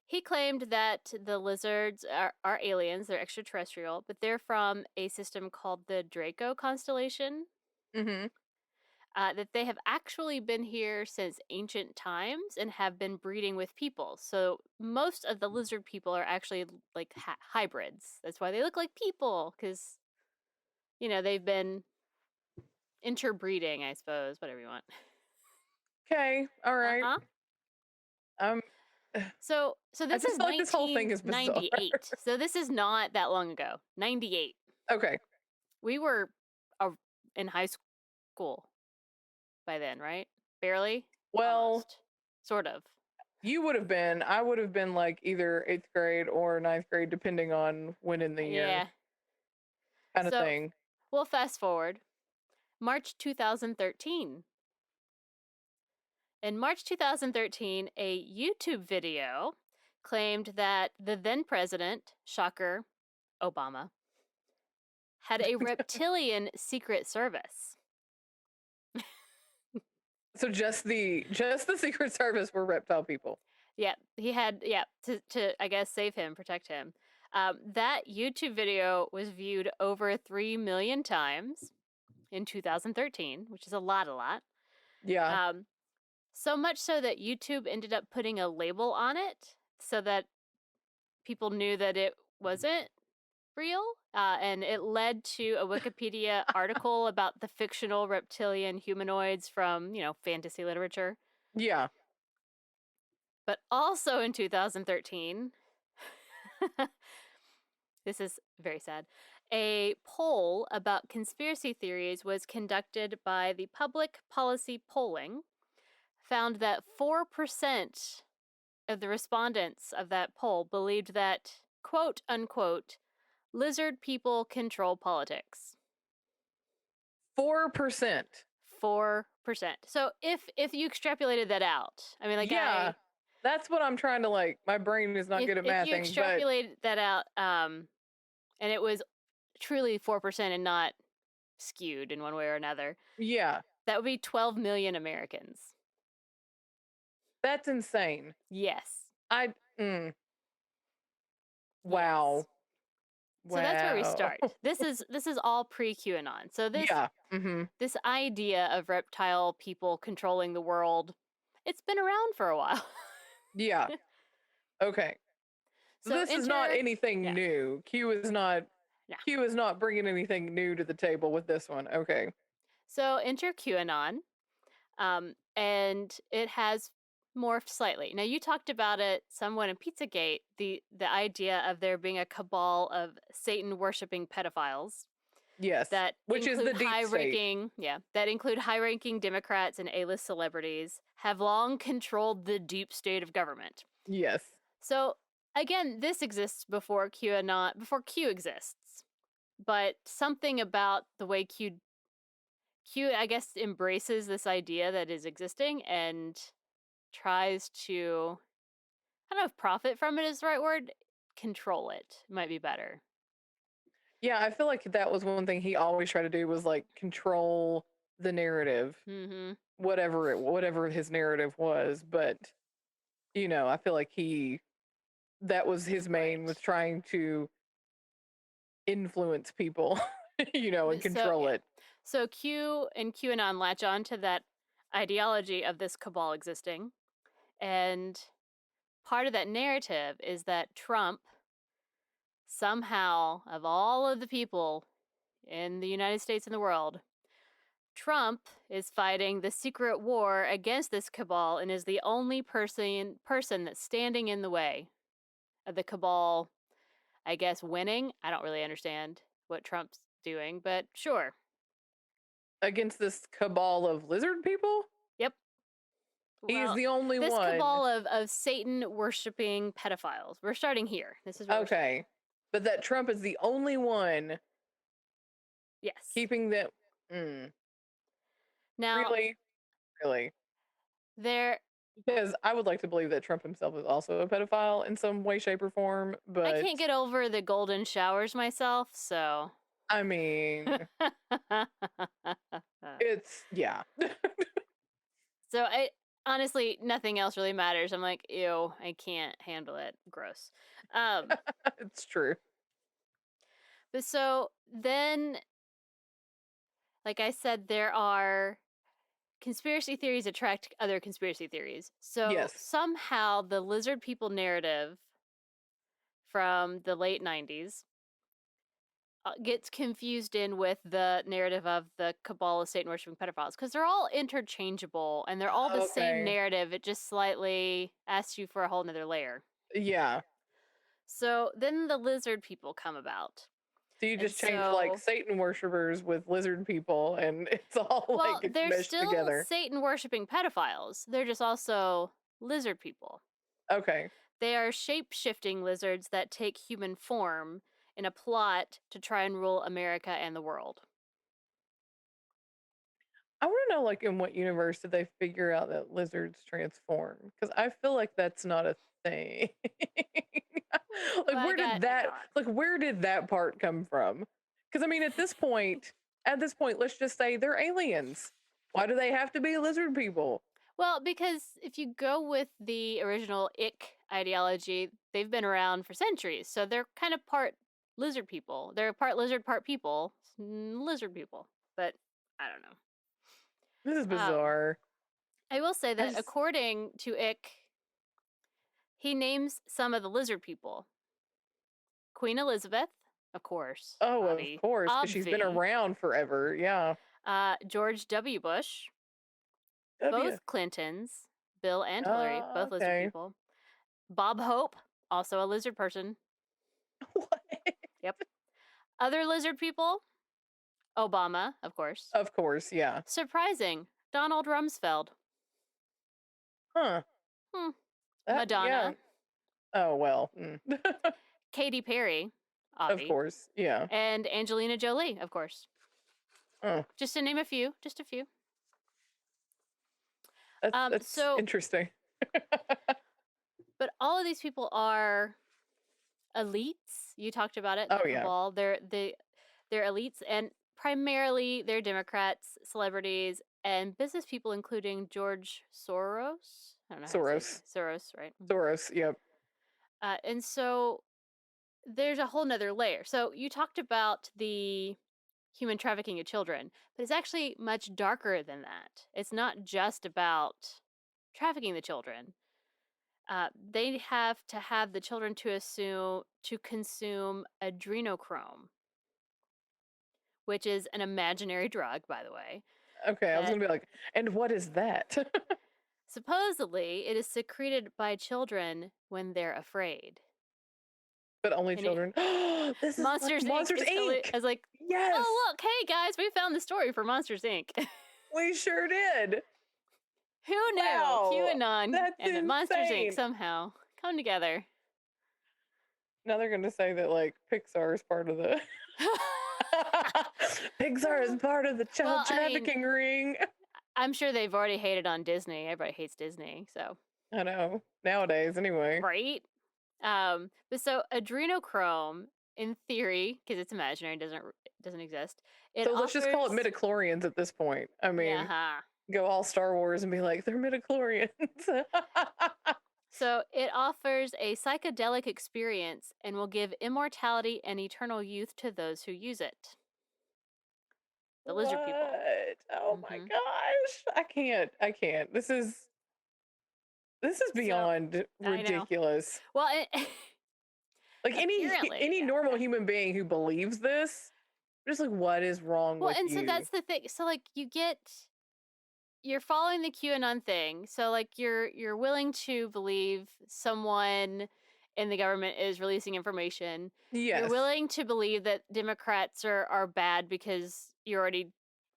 S1: he claimed that the lizards are aliens, they're extraterrestrial, but they're from a system called the Draco constellation.
S2: Mm-hmm.
S1: That they have actually been here since ancient times and have been breeding with people. So most of the lizard people are actually like hybrids. That's why they look like people, because, they've been interbreeding, I suppose, whatever you want.
S2: Okay, all right.
S1: Uh-huh.
S2: Um,
S1: So
S2: I
S1: this
S2: just
S1: is
S2: feel like this whole thing is bizarre.
S1: 1998. So this is not that long ago. 98.
S2: Okay.
S1: We were in high school by then, right? Barely?
S2: Well,
S1: almost. Sort of.
S2: I would have been like either 8th grade or 9th grade, depending on when in the year,
S1: Yeah.
S2: kind of
S1: So
S2: thing.
S1: we'll fast forward. March 2013. In March 2013, a YouTube video claimed that the then president, shocker, Obama, had a reptilian secret service.
S2: So just the Secret Service were reptile people.
S1: Yeah, he had, to I guess, save him, protect him. That YouTube video was viewed over 3 million times in 2013, which is a lot.
S2: Yeah.
S1: So much so that YouTube ended up putting a label on it so that people knew that it wasn't real. And it led to a Wikipedia article about the fictional reptilian humanoids from, fantasy literature.
S2: Yeah.
S1: But also in 2013, this is very sad, a poll about conspiracy theories was conducted by the Public Policy Polling, found that 4% of the respondents of that poll believed that, quote unquote, lizard people control politics.
S2: 4%.
S1: 4%. So if you extrapolated that out, I mean,
S2: Yeah. That's what I'm trying to my brain is not good at mathing.
S1: If you extrapolate that out, and it was truly 4% and not skewed in one way or another.
S2: Yeah.
S1: That would be 12 million Americans.
S2: That's insane.
S1: Yes.
S2: Wow.
S1: Yes. So that's where we start. This is all pre-QAnon. So this idea of reptile people controlling the world, it's been around for a while.
S2: Yeah. Okay. So this is not anything new. Q is not bringing anything new to the table with this one. Okay.
S1: So enter QAnon, and it has morphed slightly. Now, you talked about it somewhat in Pizzagate, the idea of there being a cabal of Satan-worshipping pedophiles.
S2: Yes, which is the deep
S1: high-ranking, that include high-ranking Democrats and A-list celebrities, have long controlled the deep state of government.
S2: Yes.
S1: So, again, this exists before QAnon, before Q exists. But something about the way Q, I guess, embraces this idea that is existing and tries to, I don't know if profit from it is the right word, control it might be better.
S2: Yeah, I feel like that was one thing he always tried to do was control the narrative, whatever his narrative was. But I feel like that was his main, was trying to influence people, and control it.
S1: So Q and QAnon latch on to that ideology of this cabal existing. And part of that narrative is that Trump, somehow, of all of the people in the United States and the world, Trump is fighting the secret war against this cabal and is the only person that's standing in the way of the cabal, I guess, winning. I don't really understand what Trump's doing, but sure.
S2: against this cabal of lizard people?
S1: Yep.
S2: He's
S1: Well,
S2: the only
S1: this
S2: one.
S1: cabal of Satan worshipping pedophiles. We're starting here. This is where we're starting.
S2: Okay. But that Trump is the only one
S1: Yes.
S2: keeping them.
S1: Now,
S2: Really?
S1: there.
S2: Because I would like to believe that Trump himself is also a pedophile in some way, shape, or form, but
S1: I can't get over the golden showers myself, so.
S2: I mean, it's, yeah.
S1: So I honestly, nothing else really matters. I'm like, ew, I can't handle it. Gross.
S2: It's true.
S1: But so then, like I said, there are conspiracy theories attract other conspiracy theories. So
S2: Yes.
S1: somehow the lizard people narrative from the late 90s gets confused in with the narrative of the cabal of Satan worshipping pedophiles because they're all interchangeable and they're all the same narrative. It just slightly asks you for a whole nother layer.
S2: Yeah.
S1: So then the lizard people come about.
S2: So you just change like Satan worshippers with lizard people, and it's all like it's
S1: they're
S2: meshed
S1: still
S2: together.
S1: Satan worshipping pedophiles. They're just also lizard people.
S2: Okay.
S1: They are shape-shifting lizards that take human form in a plot to try and rule America and the world.
S2: I want to know, like, in what universe did they figure out that lizards transform? Because I feel like that's not a thing. Like, where did that part come from? Because I mean, at this point, let's just say they're aliens. Why do they have to be lizard people?
S1: Well, because if you go with the original ick ideology, they've been around for centuries, so they're kind of part lizard people. They're part lizard, part people. Lizard people, but I don't know.
S2: This is bizarre.
S1: I will say that according to Ick, he names some of the lizard people. Queen Elizabeth, of course.
S2: Oh, of course, because she's been around forever. Yeah.
S1: George W. Bush. Both Clintons, Bill and Hillary, both lizard people. Bob Hope, also a lizard person.
S2: What?
S1: Yep. Other lizard people, Obama, of course.
S2: Of course, yeah.
S1: Surprising, Donald Rumsfeld.
S2: Huh.
S1: Madonna.
S2: Yeah. Oh, well.
S1: Katy Perry,
S2: of course, yeah.
S1: And Angelina Jolie, of course.
S2: Oh.
S1: Just to name a few, just a few.
S2: That's so interesting.
S1: But all of these people are elites. You talked about it.
S2: Oh, yeah.
S1: They're elites, and primarily they're Democrats, celebrities, and business people, including George Soros. I don't know. Soros, right?
S2: Soros, yep.
S1: And so there's a whole nother layer. So you talked about the human trafficking of children, but it's actually much darker than that. It's not just about trafficking the children. They have to have the children to consume adrenochrome, which is an imaginary drug, by the way.
S2: Okay, I was gonna be like, and what is that?
S1: Supposedly, it is secreted by children when they're afraid.
S2: But only children. This is
S1: Monsters Inc. I was like,
S2: yes.
S1: Oh, look, hey guys, we found the story for Monsters Inc.
S2: We sure did.
S1: Who knew?
S2: Wow,
S1: QAnon and Monsters Inc. somehow come together.
S2: Now they're going to say that like Pixar is part of the Pixar is part of the child trafficking ring.
S1: I'm sure they've already hated on Disney. Everybody hates Disney, so.
S2: I know. Nowadays, anyway.
S1: Right? But so adrenochrome, in theory, because it's imaginary, doesn't exist.
S2: Let's just call it midichlorians at this point. I mean, go all Star Wars and be like, they're midichlorians.
S1: So it offers a psychedelic experience and will give immortality and eternal youth to those who use it. The lizard people.
S2: Oh my gosh. I can't. This is beyond ridiculous.
S1: Well,
S2: like any normal human being who believes this, just like, what is wrong with you?
S1: Well, and so that's the thing. So like you're following the QAnon thing. So like you're willing to believe someone in the government is releasing information.
S2: Yes.
S1: You're willing to believe that Democrats are bad because you're already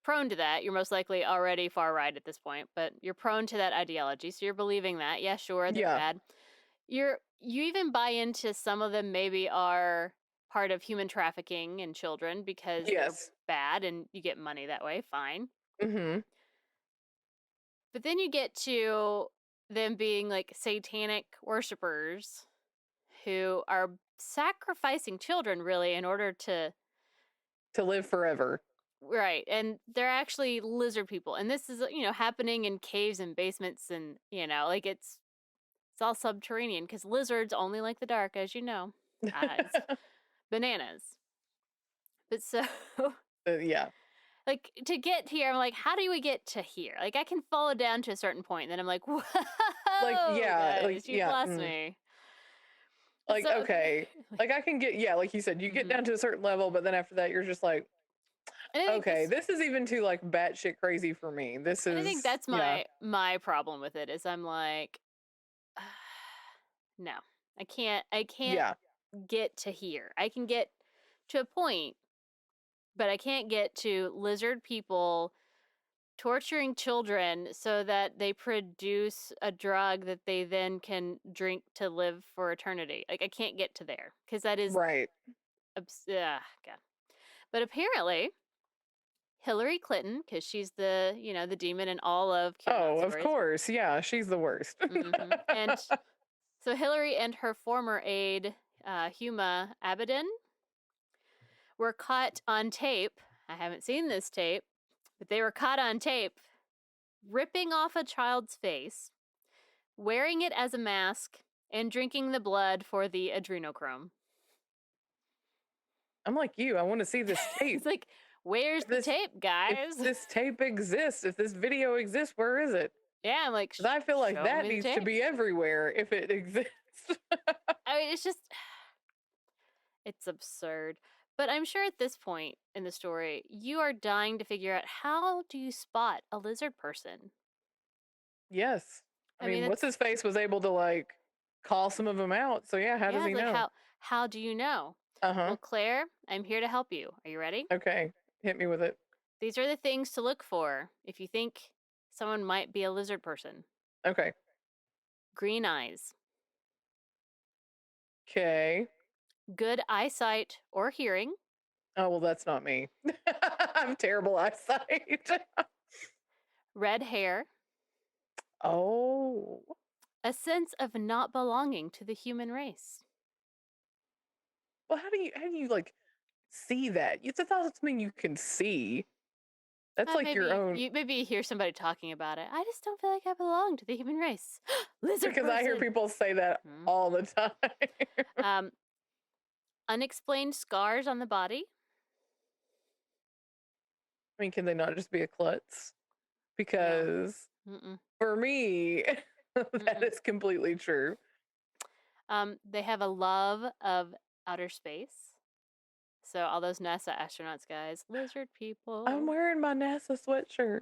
S1: prone to that. You're most likely already far right at this point, but you're prone to that ideology. So you're believing that. Yeah, sure, they're
S2: Yeah.
S1: bad. You even buy into some of them maybe are part of human trafficking in children because they're
S2: Yes.
S1: bad and you get money that way. Fine.
S2: Mm-hmm.
S1: But then you get to them being like satanic worshipers who are sacrificing children really in order to
S2: To live forever.
S1: right, and they're actually lizard people, and this is happening in caves and basements, and like it's all subterranean because lizards only like the dark, as you know. It's bananas. But so
S2: Yeah.
S1: like to get here, I'm like, how do we get to here? Like I can follow down to a certain point, and then I'm like, whoa,
S2: Like, yeah, like,
S1: guys, you've
S2: yeah.
S1: lost me.
S2: Like,
S1: So
S2: okay. Like I can get, yeah, like you said, you get down to a certain level, but then after that, you're just like,
S1: and I think
S2: okay, this is even too like batshit crazy for me. This
S1: and I think
S2: is,
S1: that's
S2: yeah,
S1: my problem with it is I'm like, no, I can't
S2: yeah,
S1: get to here. I can get to a point, but I can't get to lizard people torturing children so that they produce a drug that they then can drink to live for eternity. Like I can't get to there because that is
S2: right.
S1: God. But apparently Hillary Clinton, because she's the demon in all of QAnon
S2: Oh, of
S1: stories.
S2: course. Yeah, she's the worst.
S1: And so Hillary and her former aide, Huma Abedin, were caught on tape. I haven't seen this tape, but they were caught on tape ripping off a child's face, wearing it as a mask, and drinking the blood for the adrenochrome.
S2: I'm like you. I want to see this tape.
S1: It's like, where's the tape, guys?
S2: If this tape exists, if this video exists, where is it?
S1: Yeah, I'm like,
S2: 'Cause I feel like
S1: show
S2: that
S1: me the
S2: needs to
S1: tape.
S2: be everywhere if it exists.
S1: I mean, it's just, it's absurd. But I'm sure at this point in the story, you are dying to figure out how do you spot a lizard person?
S2: Yes. I
S1: I mean,
S2: mean, what's his
S1: it's
S2: face was able to like call some of them out. So yeah, how does
S1: yeah,
S2: he
S1: it's like
S2: know?
S1: how do you know?
S2: Uh-huh.
S1: Well, Claire, I'm here to help you. Are you ready?
S2: Okay. Hit me with it.
S1: These are the things to look for if you think someone might be a lizard person.
S2: Okay.
S1: Green eyes,
S2: Okay.
S1: good eyesight or hearing,
S2: Oh, well, that's not me. I'm terrible eyesight.
S1: red hair,
S2: Oh.
S1: a sense of not belonging to the human race.
S2: Well, how do you like see that? It's not something you can see. That's like your own
S1: Maybe you hear somebody talking about it. I just don't feel like I belong to the human race. Lizard
S2: because I hear
S1: person.
S2: people say that
S1: Hmm.
S2: all the time.
S1: Um, unexplained scars on the body.
S2: I mean, can they not just be a klutz?
S1: No.
S2: Because
S1: Mm-mm.
S2: for me, that
S1: Mm-mm.
S2: is completely true.
S1: They have a love of outer space. So all those NASA astronauts, guys, lizard people.
S2: I'm wearing my NASA sweatshirt.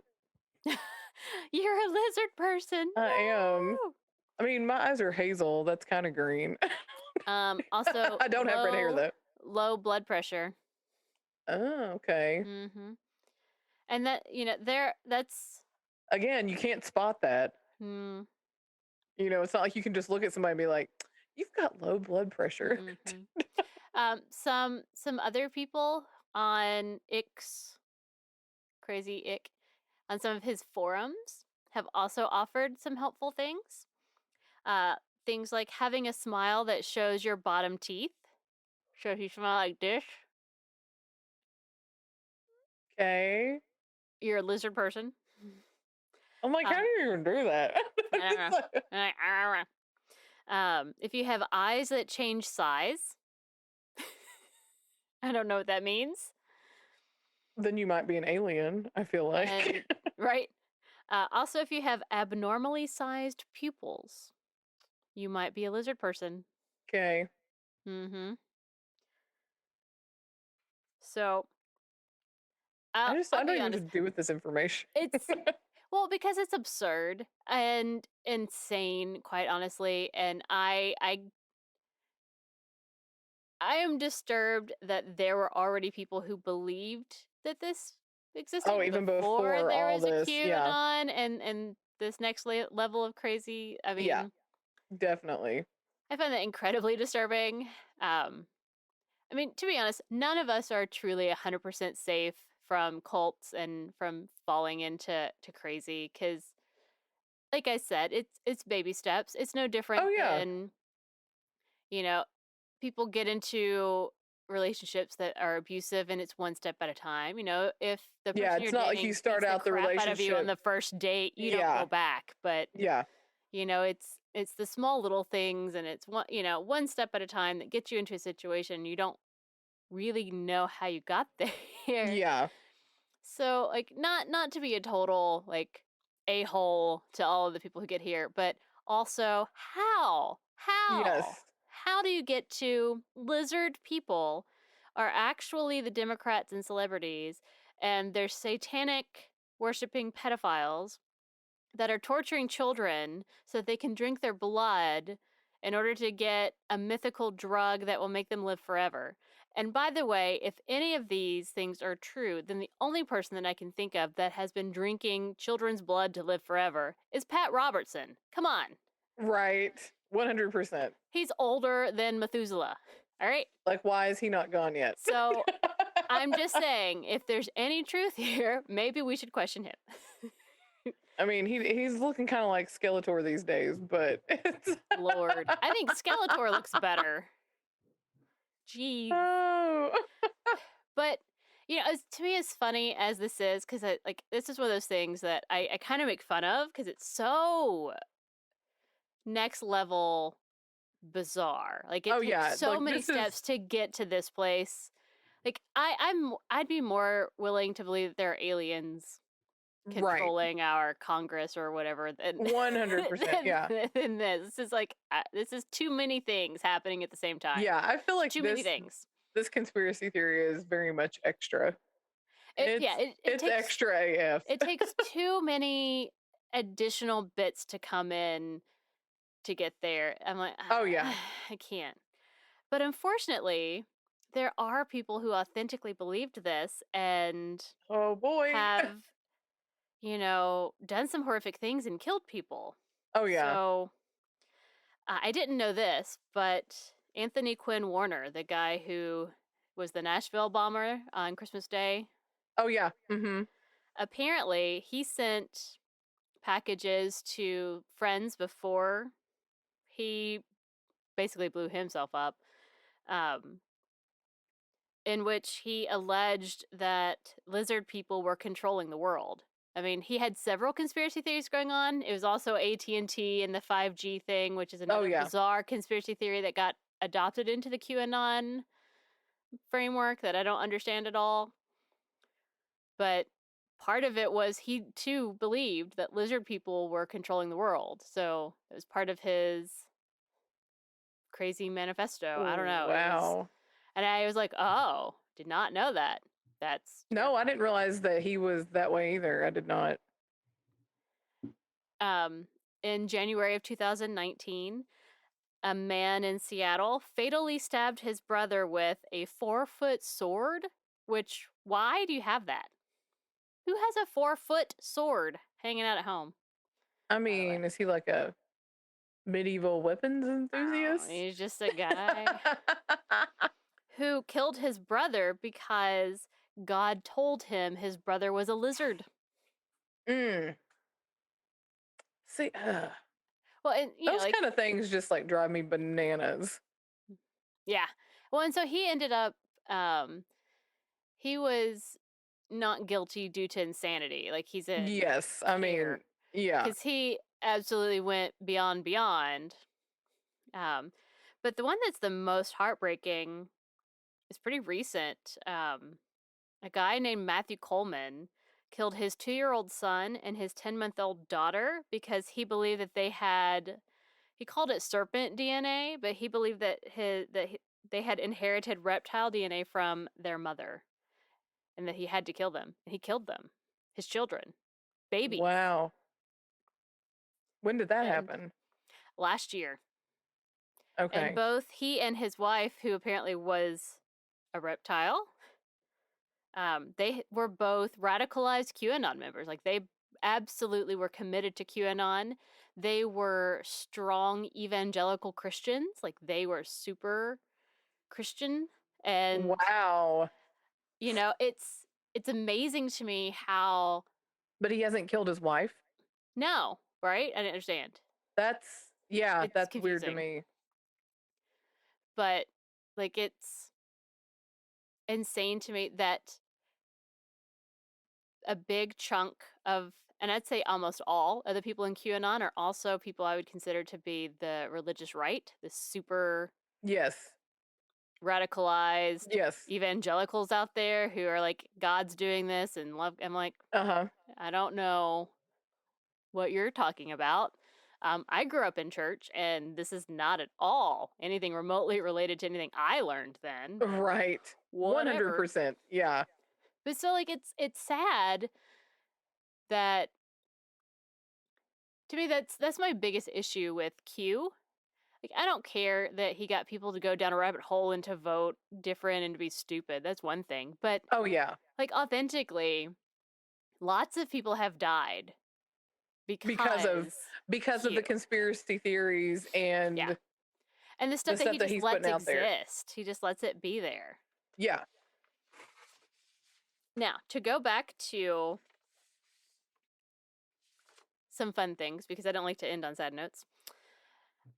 S1: You're a lizard person.
S2: I am.
S1: No!
S2: I mean, my eyes are hazel. That's kind of green.
S1: Also,
S2: I don't have red hair though.
S1: low blood pressure.
S2: Oh, okay.
S1: Mm-hmm. And that's
S2: Again, you can't spot that.
S1: hmm.
S2: It's not like you can just look at somebody and be like, "You've got low blood pressure."
S1: Mm-hmm. Some other people on Crazy Ick, on some of his forums have also offered some helpful things. Things like having a smile that shows your bottom teeth. So if you smile like this,
S2: Okay.
S1: you're a lizard person.
S2: I'm like, how do you even do that?
S1: I don't know. If you have eyes that change size, I don't know what that means.
S2: Then you might be an alien, I feel like.
S1: And, right? Also, if you have abnormally sized pupils, you might be a lizard person.
S2: Okay.
S1: Mm-hmm. So,
S2: I
S1: I'll
S2: don't
S1: be
S2: even know
S1: honest.
S2: what to do with this information.
S1: It's well because it's absurd and insane, quite honestly, and I am disturbed that there were already people who believed that this existed
S2: even
S1: before
S2: before
S1: there
S2: all
S1: was a
S2: this. Yeah.
S1: QAnon and this next level of crazy. I
S2: Yeah.
S1: mean,
S2: Definitely.
S1: I find that incredibly disturbing. I mean, to be honest, none of us are truly 100% safe from cults and from falling into crazy because, like I said, it's baby steps. It's no different
S2: Oh yeah.
S1: than, you know, people get into relationships that are abusive and it's one step at a time. You know, if the
S2: Yeah,
S1: person you're
S2: it's not like you
S1: dating
S2: start
S1: beats the
S2: out the
S1: crap out of you on
S2: relationship.
S1: the first date, you don't
S2: Yeah.
S1: go back. But
S2: Yeah.
S1: you know, it's the small little things and it's one step at a time that gets you into a situation you don't really know how you got there.
S2: Yeah.
S1: So like not to be a total like a-hole to all of the people who get here, but also
S2: Yes.
S1: how do you get to lizard people are actually the Democrats and celebrities and they're satanic worshiping pedophiles that are torturing children so that they can drink their blood in order to get a mythical drug that will make them live forever. And by the way, if any of these things are true, then the only person that I can think of that has been drinking children's blood to live forever is Pat Robertson. Come on.
S2: Right. 100%.
S1: He's older than Methuselah. All right?
S2: Like, why is he not gone yet?
S1: So I'm just saying, if there's any truth here, maybe we should question him.
S2: I mean, he's looking kind of like Skeletor these days, but it's
S1: Lord. I think Skeletor looks better. Jeez.
S2: Oh.
S1: But, you know, to me, as funny as this is, because this is one of those things that I kind of make fun of because it's so next level bizarre. Like, it
S2: Oh
S1: takes
S2: yeah,
S1: so
S2: like
S1: many
S2: this
S1: steps
S2: is
S1: to get to this place. Like, I'd be more willing to believe that there are aliens
S2: right.
S1: controlling our Congress or whatever than
S2: 100%. Yeah.
S1: than this. This is like this is too many things happening at the same time.
S2: Yeah, I feel like
S1: Too many things.
S2: this conspiracy theory is very much extra. It's
S1: Takes
S2: extra AF.
S1: it takes too many additional bits to come in to get there. I'm like,
S2: Oh yeah.
S1: I can't. But unfortunately, there are people who authentically believed this and
S2: Oh boy.
S1: have, done some horrific things and killed people.
S2: Oh yeah.
S1: So I didn't know this, but Anthony Quinn Warner, the guy who was the Nashville bomber on Christmas Day,
S2: Oh yeah. Mhm.
S1: apparently he sent packages to friends before he basically blew himself up, um, in which he alleged that lizard people were controlling the world. I mean, he had several conspiracy theories going on. It was also AT&T and the 5G thing, which is another
S2: yeah.
S1: bizarre conspiracy theory that got adopted into the QAnon framework that I don't understand at all. But part of it was he too believed that lizard people were controlling the world. So it was part of his crazy manifesto. I don't know.
S2: Wow.
S1: And I was like, oh, did not know that. That's
S2: No, I didn't realize that he was that way either. I did not.
S1: in January of 2019, a man in Seattle fatally stabbed his brother with a 4-foot sword. Which, why do you have that? Who has a 4-foot sword hanging out at home?
S2: I mean, is he like a medieval weapons enthusiast?
S1: Oh, he's just a guy who killed his brother because God told him his brother was a lizard.
S2: Mm. See,
S1: Well, and
S2: those kind of things just like drive me bananas.
S1: Yeah. Well, and so he ended up, he was not guilty due to insanity. Like he's in
S2: Yes, I mean, yeah.
S1: because he absolutely went beyond. But the one that's the most heartbreaking is pretty recent. A guy named Matthew Coleman killed his 2-year-old son and his 10-month-old daughter because he believed that he called it serpent DNA, but he believed that they had inherited reptile DNA from their mother and that he had to kill them. He killed them, his children, babies.
S2: Wow. When did that happen?
S1: Last year.
S2: Okay.
S1: And both he and his wife, who apparently was a reptile, They were both radicalized QAnon members. Like, they absolutely were committed to QAnon. They were strong evangelical Christians. Like, they were super Christian. And,
S2: Wow.
S1: it's amazing to me how...
S2: But he hasn't killed his wife?
S1: No, right? I didn't understand.
S2: That's
S1: It's
S2: weird to
S1: confusing.
S2: me.
S1: But, like, it's insane to me that a big chunk of, and I'd say almost all of the people in QAnon are also people I would consider to be the religious right, the super
S2: Yes.
S1: radicalized
S2: Yes.
S1: evangelicals out there who are like, God's doing this and love. I'm like,
S2: Uh-huh.
S1: I don't know what you're talking about. I grew up in church, and this is not at all anything remotely related to anything I learned then.
S2: Right.
S1: Whatever.
S2: 100%. Yeah.
S1: But still, like, it's sad that, to me, that's my biggest issue with Q. Like, I don't care that he got people to go down a rabbit hole and to vote different and to be stupid. That's one thing. But,
S2: Oh yeah.
S1: like, authentically, lots of people have died
S2: Because of
S1: Q.
S2: the conspiracy theories and
S1: Yeah. And the stuff
S2: the
S1: that
S2: stuff
S1: he
S2: that
S1: just
S2: he's
S1: lets
S2: putting out there.
S1: exist. He just lets it be there.
S2: Yeah.
S1: Now, to go back to some fun things, because I don't like to end on sad notes.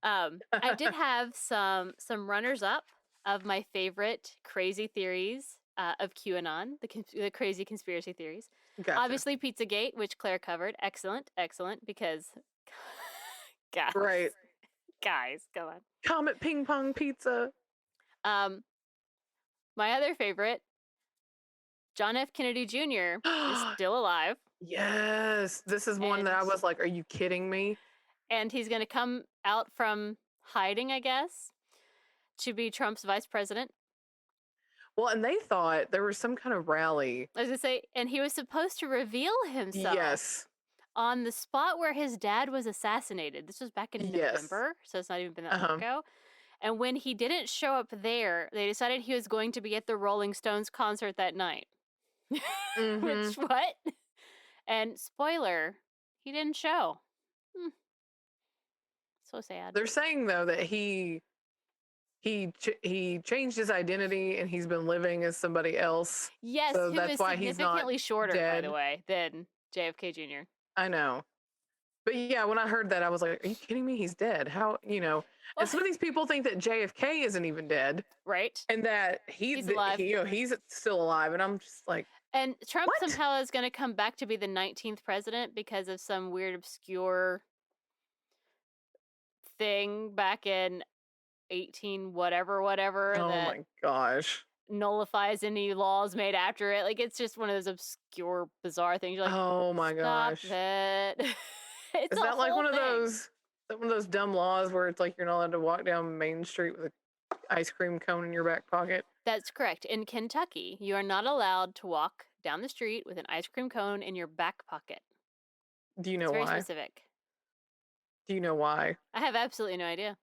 S1: I did have some runners up of my favorite crazy theories of QAnon, the crazy conspiracy theories.
S2: Gotcha.
S1: Obviously, Pizzagate, which Claire covered. Excellent, because guys,
S2: Right.
S1: Guys, come on.
S2: Comet ping pong pizza.
S1: My other favorite, John F. Kennedy Jr. is still alive.
S2: Yes. This is one that I was like, are you kidding me?
S1: And he's going to come out from hiding, I guess, to be Trump's vice president.
S2: Well, and they thought there was some kind of rally.
S1: I was going to say, and he was supposed to reveal himself.
S2: Yes.
S1: On the spot where his dad was assassinated. This was back in November, so it's not even been that long ago. And when he didn't show up there, they decided he was going to be at the Rolling Stones concert that night. Which, what? And spoiler, he didn't show. So sad.
S2: They're saying, though, that he changed his identity and he's been living as somebody else.
S1: Yes,
S2: so
S1: who
S2: that's
S1: is
S2: why he's not
S1: significantly shorter,
S2: dead.
S1: by the way, than JFK Jr.
S2: I know. But yeah, when I heard that, I was like, are you kidding me? He's dead. How, and some of these people think that JFK isn't even dead.
S1: Right.
S2: And that he's
S1: alive.
S2: He's still alive. And I'm just like,
S1: and Trump somehow is going to come back to be the 19th president because of some weird, obscure thing back in 18 whatever.
S2: Oh my gosh.
S1: Nullifies any laws made after it. Like, it's just one of those obscure, bizarre things. You're like,
S2: oh my gosh.
S1: Stop it.
S2: Is that like one of those dumb laws where it's like you're not allowed to walk down Main Street with an ice cream cone in your back pocket?
S1: That's correct. In Kentucky, you are not allowed to walk down the street with an ice cream cone in your back pocket.
S2: Do you know why?
S1: It's very specific.
S2: Do you know why?
S1: I have absolutely no idea.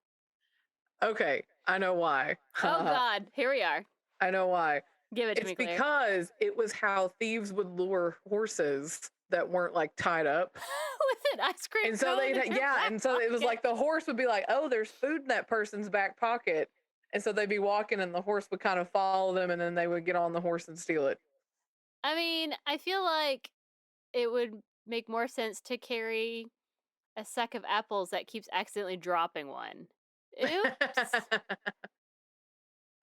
S2: Okay, I know why.
S1: Oh God, here we are.
S2: I know why.
S1: Give it to me, Claire.
S2: It's because it was how thieves would lure horses that weren't like tied up
S1: with an ice cream
S2: and so
S1: cone
S2: and so it was like the horse would be like, oh, there's food in that person's back pocket, and so they'd be walking and the horse would kind of follow them and then they would get on the horse and steal it.
S1: I mean, I feel like it would make more sense to carry a sack of apples that keeps accidentally dropping one. Oops.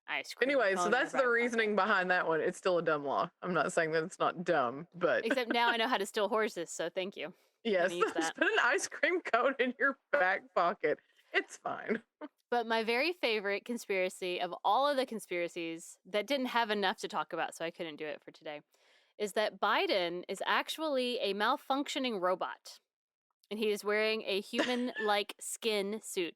S1: Ice cream.
S2: Anyway, so that's the reasoning behind that one. It's still a dumb law. I'm not saying that it's not dumb, but
S1: except now I know how to steal horses, so thank you.
S2: Yes, just put an ice cream cone in your back pocket. It's fine.
S1: But my very favorite conspiracy of all of the conspiracies that didn't have enough to talk about, so I couldn't do it for today, is that Biden is actually a malfunctioning robot. And he is wearing a human-like skin suit.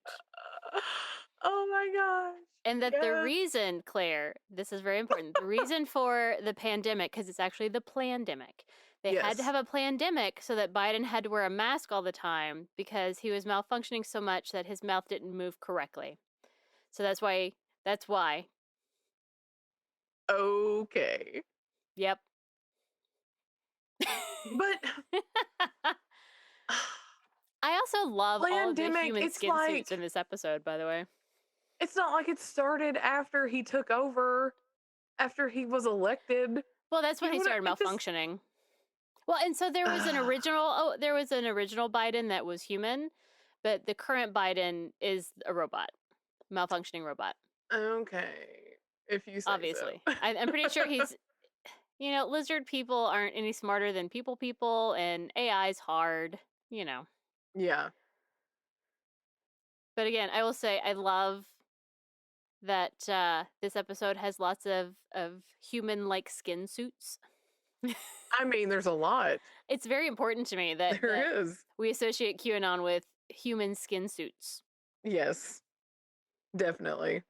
S2: Oh my gosh.
S1: And that the reason, Claire, this is very important, the reason for the pandemic, because it's actually the plandemic. They had to have a plandemic so that Biden had to wear a mask all the time because he was malfunctioning so much that his mouth didn't move correctly. So that's why.
S2: Okay.
S1: Yep.
S2: But
S1: I also love all of the
S2: pandemic,
S1: human
S2: it's
S1: skin suits
S2: like,
S1: in this episode, by the way.
S2: it's not like it started after he took over, after he was elected.
S1: Well, that's when
S2: You
S1: they
S2: know what?
S1: started
S2: It just,
S1: malfunctioning. Well, and so there was an original Biden that was human, but the current Biden is a robot, malfunctioning robot.
S2: okay, if you say so.
S1: Obviously, I'm pretty sure he's. Lizard people aren't any smarter than people, and AI's hard. You know.
S2: Yeah.
S1: But again, I will say I love that this episode has lots of human-like skin suits.
S2: I mean, there's a lot.
S1: It's very important to me that
S2: There is.
S1: we associate QAnon with human skin suits.
S2: Yes, definitely.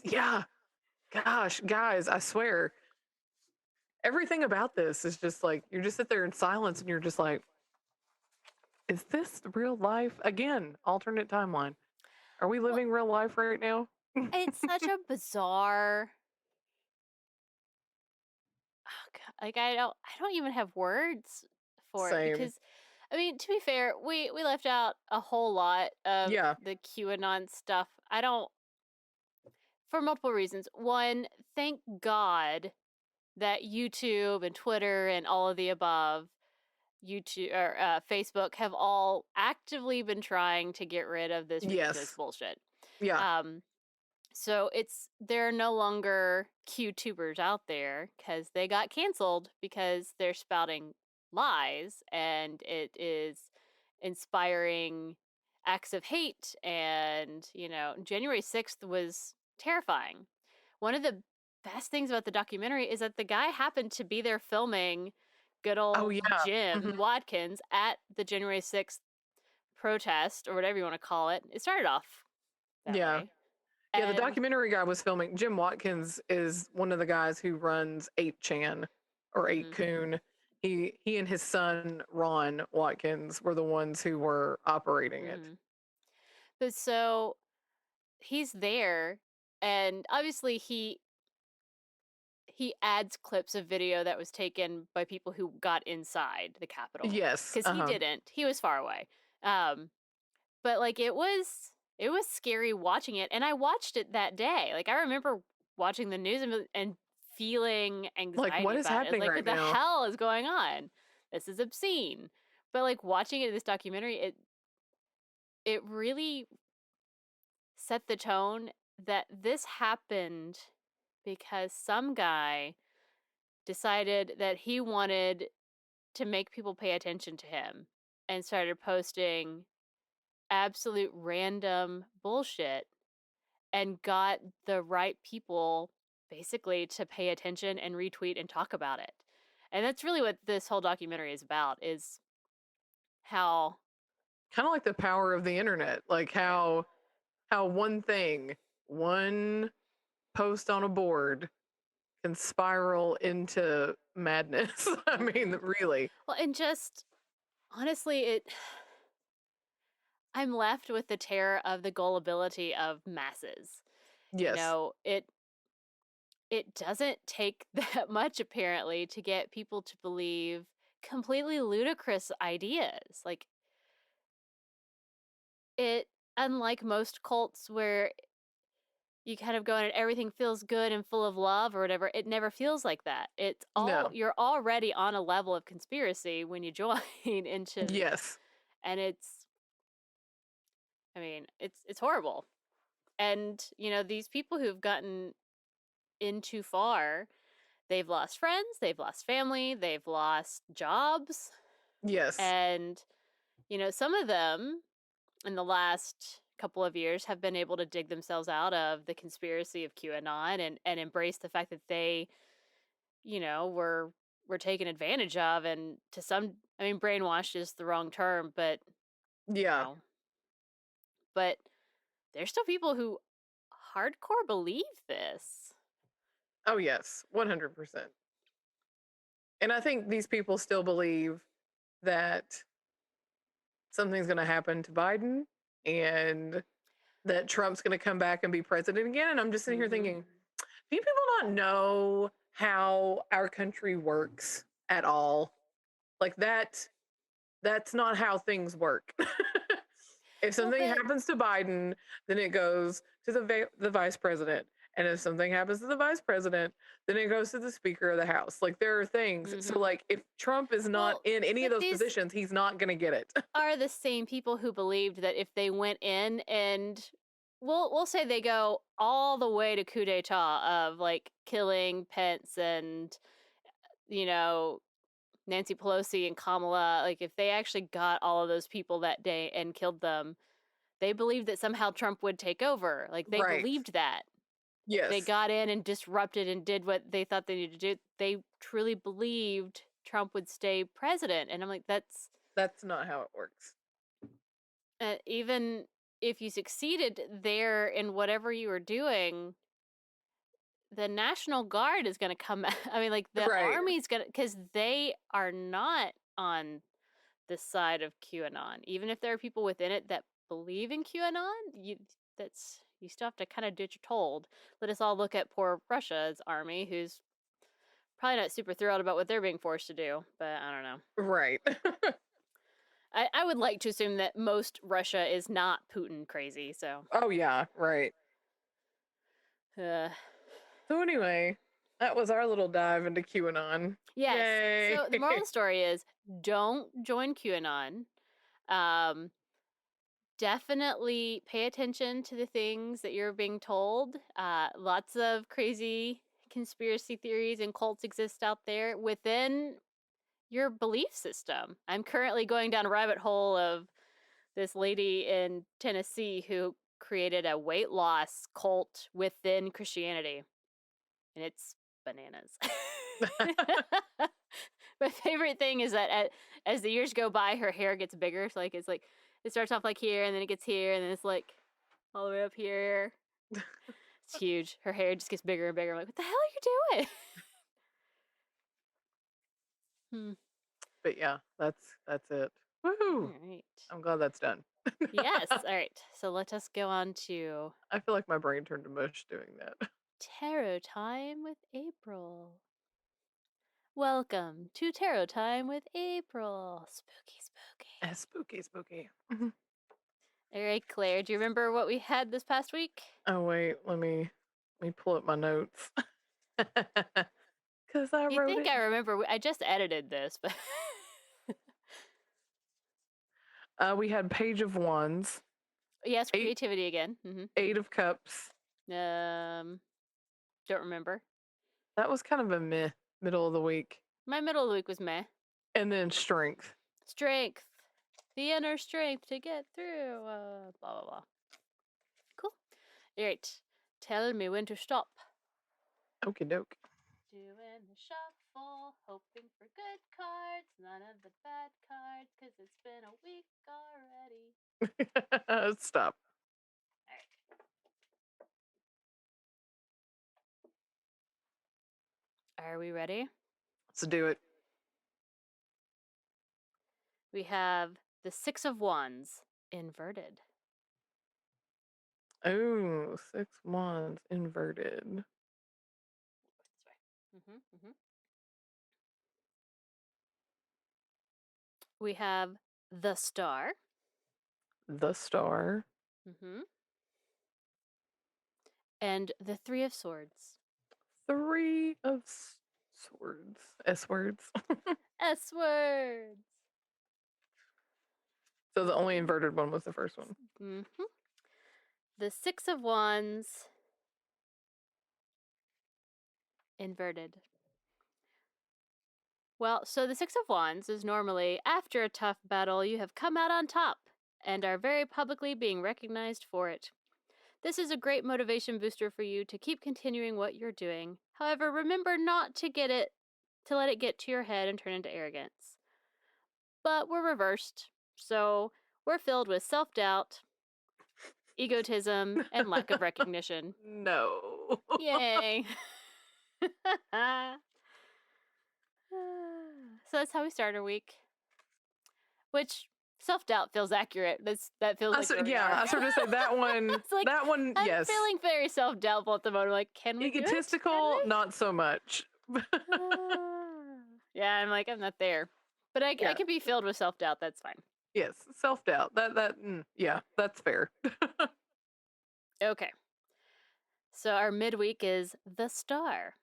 S2: Yeah. Gosh, guys, I swear, everything about this is just like, you just sit there in silence and you're just like, is this real life? Again, alternate timeline. Are we
S1: Well,
S2: living real life right now?
S1: it's such a bizarre. Oh God, like I don't even have words for it
S2: Same.
S1: because, I mean, to be fair, we left out a whole lot of
S2: Yeah.
S1: the QAnon stuff. I don't, for multiple reasons. One, thank God that YouTube and Twitter and all of the above, YouTube or Facebook, have all actively been trying to get rid of this ridiculous
S2: Yes.
S1: bullshit.
S2: Yeah.
S1: So there are no longer QTubers out there because they got canceled because they're spouting lies and it is inspiring acts of hate. And January 6th was terrifying. One of the best things about the documentary is that the guy happened to be there filming good
S2: Oh,
S1: old
S2: yeah.
S1: Jim Watkins at the January 6th protest, or whatever you want to call it. It started off that
S2: Yeah.
S1: way.
S2: Yeah, the
S1: And
S2: documentary guy was filming. Jim Watkins is one of the guys who runs 8chan or 8kun. He and his son Ron Watkins were the ones who were operating it.
S1: But so he's there, and obviously he adds clips of video that was taken by people who got inside the Capitol.
S2: Yes.
S1: Because he didn't. He was far away. But like it was scary watching it, and I watched it that day. Like I remember watching the news and feeling anxiety
S2: Like, what is
S1: about it.
S2: happening
S1: Like,
S2: right
S1: what the
S2: now?
S1: hell is going on? This is obscene. But like watching it in this documentary, it really set the tone that this happened because some guy decided that he wanted to make people pay attention to him and started posting absolute random bullshit and got the right people basically to pay attention and retweet and talk about it. And that's really what this whole documentary is about, is how
S2: Kind of like the power of the internet, like how one thing, one post on a board can spiral into madness. I mean, really.
S1: well, and just honestly, I'm left with the terror of the gullibility of masses.
S2: Yes.
S1: It doesn't take that much apparently to get people to believe completely ludicrous ideas. Like unlike most cults where you kind of go in and everything feels good and full of love or whatever, it never feels like that.
S2: No.
S1: You're already on a level of conspiracy when you join into,
S2: Yes.
S1: and it's horrible. And these people who've gotten in too far, they've lost friends, they've lost family, they've lost jobs.
S2: Yes.
S1: And some of them in the last couple of years have been able to dig themselves out of the conspiracy of QAnon and embrace the fact that they were taken advantage of, and to some, I mean, brainwashed is the wrong term, but
S2: Yeah.
S1: but there's still people who hardcore believe this.
S2: Oh, yes. 100%. And I think these people still believe that something's going to happen to Biden and that Trump's going to come back and be president again. And I'm just sitting here thinking, Do you people not know how our country works at all? Like that's not how things work. If
S1: Well,
S2: something happens to Biden, then it goes to the vice president. And if something happens to the vice president, then it goes to the speaker of the house. Like there are things. So like if Trump is not in any of those positions, he's not going to get it.
S1: Are the same people who believed that if they went in and we'll say they go all the way to coup d'etat of like killing Pence and Nancy Pelosi and Kamala, like if they actually got all of those people that day and killed them, they believed that somehow Trump would take over. Like they believed that.
S2: Yes.
S1: They got in and disrupted and did what they thought they needed to do. They truly believed Trump would stay president. And I'm like, that's
S2: not how it works.
S1: Even if you succeeded there in whatever you were doing, the National Guard is going to come. I mean, like the Army's going to, because they are not on the side of QAnon. Even if there are people within it that believe in QAnon, you still have to kind of do what you're told. Let us all look at poor Russia's army, who's probably not super thrilled about what they're being forced to do, but I don't know.
S2: Right.
S1: I would like to assume that most Russia is not Putin crazy, so.
S2: Oh, yeah, right. So anyway, that was our little dive into QAnon.
S1: Yes.
S2: Yay.
S1: So the moral of the story is don't join QAnon. Definitely pay attention to the things that you're being told. Lots of crazy conspiracy theories and cults exist out there within your belief system. I'm currently going down a rabbit hole of this lady in Tennessee who created a weight loss cult within Christianity. And it's bananas. My favorite thing is that as the years go by, her hair gets bigger. So like, it starts off like here, and then it gets here, and then it's like all the way up here. It's huge. Her hair just gets bigger and bigger. I'm like, what the hell are you doing?
S2: But yeah, that's it. Woohoo!
S1: All right.
S2: I'm glad that's done.
S1: Yes. All right. So let us go on to.
S2: I feel like my brain turned to mush doing that.
S1: Tarot Time with April. Welcome to Tarot Time with April. Spooky, spooky.
S2: Spooky, spooky.
S1: All right, Claire, do you remember what we had this past week?
S2: Oh wait, let me pull up my notes. Because I wrote it.
S1: I remember. I just edited this, but
S2: we had Page of Wands.
S1: Yes, creativity again. Mm-hmm.
S2: 8 of Cups.
S1: Don't remember.
S2: That was kind of a meh middle of the week.
S1: My middle of the week was meh.
S2: And then Strength.
S1: Strength. The inner strength to get through. Blah, blah, blah. Cool. All right. Tell me when to stop.
S2: Okie doke.
S1: Doing the shuffle, hoping for good cards, none of the bad cards, because it's been a week already.
S2: Stop.
S1: All right. Are we ready?
S2: Let's do it.
S1: We have the 6 of Wands inverted.
S2: Oh, 6 Wands inverted.
S1: This way. We have the Star.
S2: The Star.
S1: And the 3 of Swords.
S2: 3 of Swords. S-words.
S1: S-words.
S2: So the only inverted one was the first one.
S1: The 6 of Wands inverted. Well, so the 6 of Wands is normally, after a tough battle, you have come out on top and are very publicly being recognized for it. This is a great motivation booster for you to keep continuing what you're doing. However, remember not to let it get to your head and turn into arrogance. But we're reversed, so we're filled with self-doubt, egotism, and lack of recognition.
S2: No.
S1: Yay. So that's how we start our week. Which, Self-doubt feels accurate. That feels like where we are.
S2: I sort of say that one.
S1: It's like,
S2: that one,
S1: I'm
S2: yes.
S1: feeling very self-doubtful at the moment. Like, can we
S2: Egotistical,
S1: do it?
S2: not so much.
S1: Yeah, I'm like, I'm not there. But I can be filled with self-doubt. That's fine.
S2: Yes, self-doubt. Yeah, that's fair.
S1: Okay. So our midweek is The Star,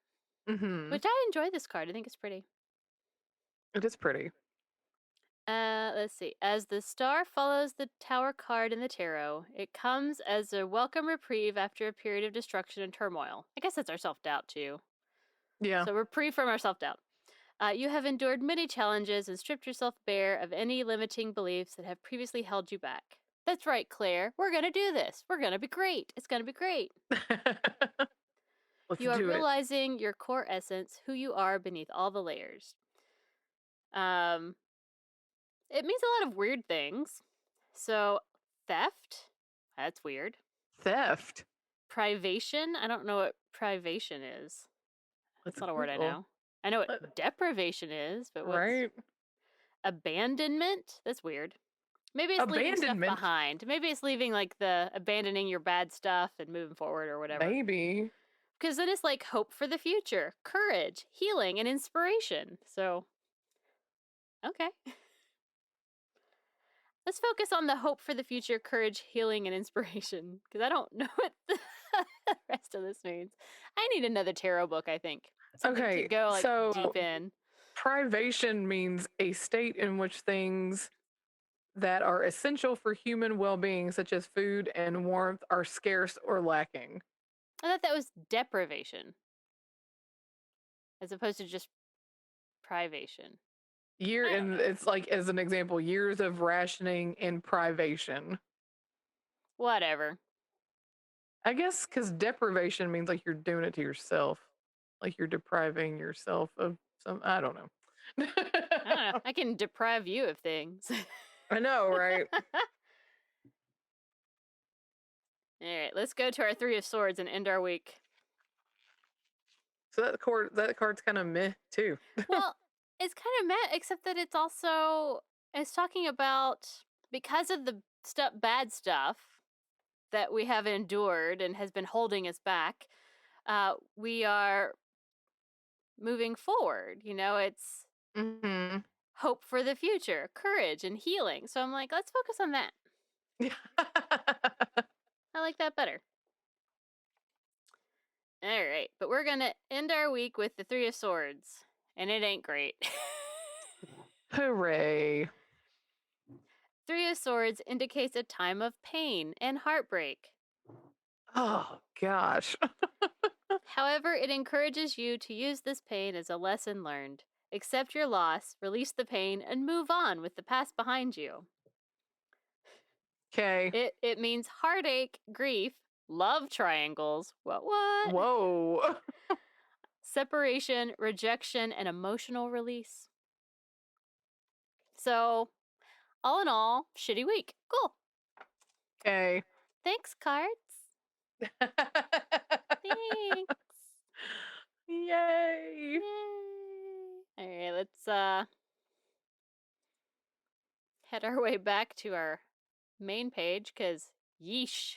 S1: which I enjoy this card. I think it's pretty.
S2: It is pretty.
S1: Let's see. As the star follows the Tower card in the tarot, it comes as a welcome reprieve after a period of destruction and turmoil. I guess that's our self-doubt, too.
S2: Yeah.
S1: So reprieve from our self-doubt. You have endured many challenges and stripped yourself bare of any limiting beliefs that have previously held you back. That's right, Claire. We're going to do this. We're going to be great. It's going to be great.
S2: Let's
S1: You are
S2: do it.
S1: realizing your core essence, who you are beneath all the layers. It means a lot of weird things. So, theft. That's weird.
S2: Theft.
S1: Privation. I don't know what privation is. That's not a word I know. I know what deprivation is, but what's...
S2: Right.
S1: Abandonment? That's weird. Maybe it's leaving stuff behind. Maybe it's leaving, like, the abandoning your bad stuff and moving forward or whatever.
S2: Maybe.
S1: Because then it's like hope for the future, courage, healing, and inspiration. So, okay. Let's focus on the hope for the future, courage, healing, and inspiration. Because I don't know what the rest of this means. I need another tarot book, I think. Something to go, like,
S2: so
S1: deep in.
S2: Privation means a state in which things that are essential for human well-being, such as food and warmth, are scarce or lacking.
S1: I thought that was deprivation. As opposed to just privation.
S2: And it's like, as an example, years of rationing and privation.
S1: Whatever.
S2: I guess because deprivation means like you're doing it to yourself. Like you're depriving yourself of some, I don't know.
S1: I don't know. I can deprive you of things.
S2: I know, right?
S1: All right, let's go to our Three of Swords and end our week.
S2: So that card's kind of meh too.
S1: Well, it's kind of meh, except that it's talking about, because of the bad stuff that we have endured and has been holding us back, we are moving forward. You know, it's hope for the future, courage, and healing. So I'm like, let's focus on that. I like that better. All right, but we're going to end our week with the Three of Swords, and it ain't great.
S2: Hooray.
S1: Three of Swords indicates a time of pain and heartbreak.
S2: Oh, gosh.
S1: However, it encourages you to use this pain as a lesson learned. Accept your loss, release the pain, and move on with the past behind you.
S2: Okay.
S1: It means heartache, grief, love triangles. What?
S2: Whoa.
S1: Separation, rejection, and emotional release. So, all in all, shitty week. Cool.
S2: Okay.
S1: Thanks, cards. Thanks.
S2: Yay.
S1: All right, let's head our way back to our main page, because yeesh.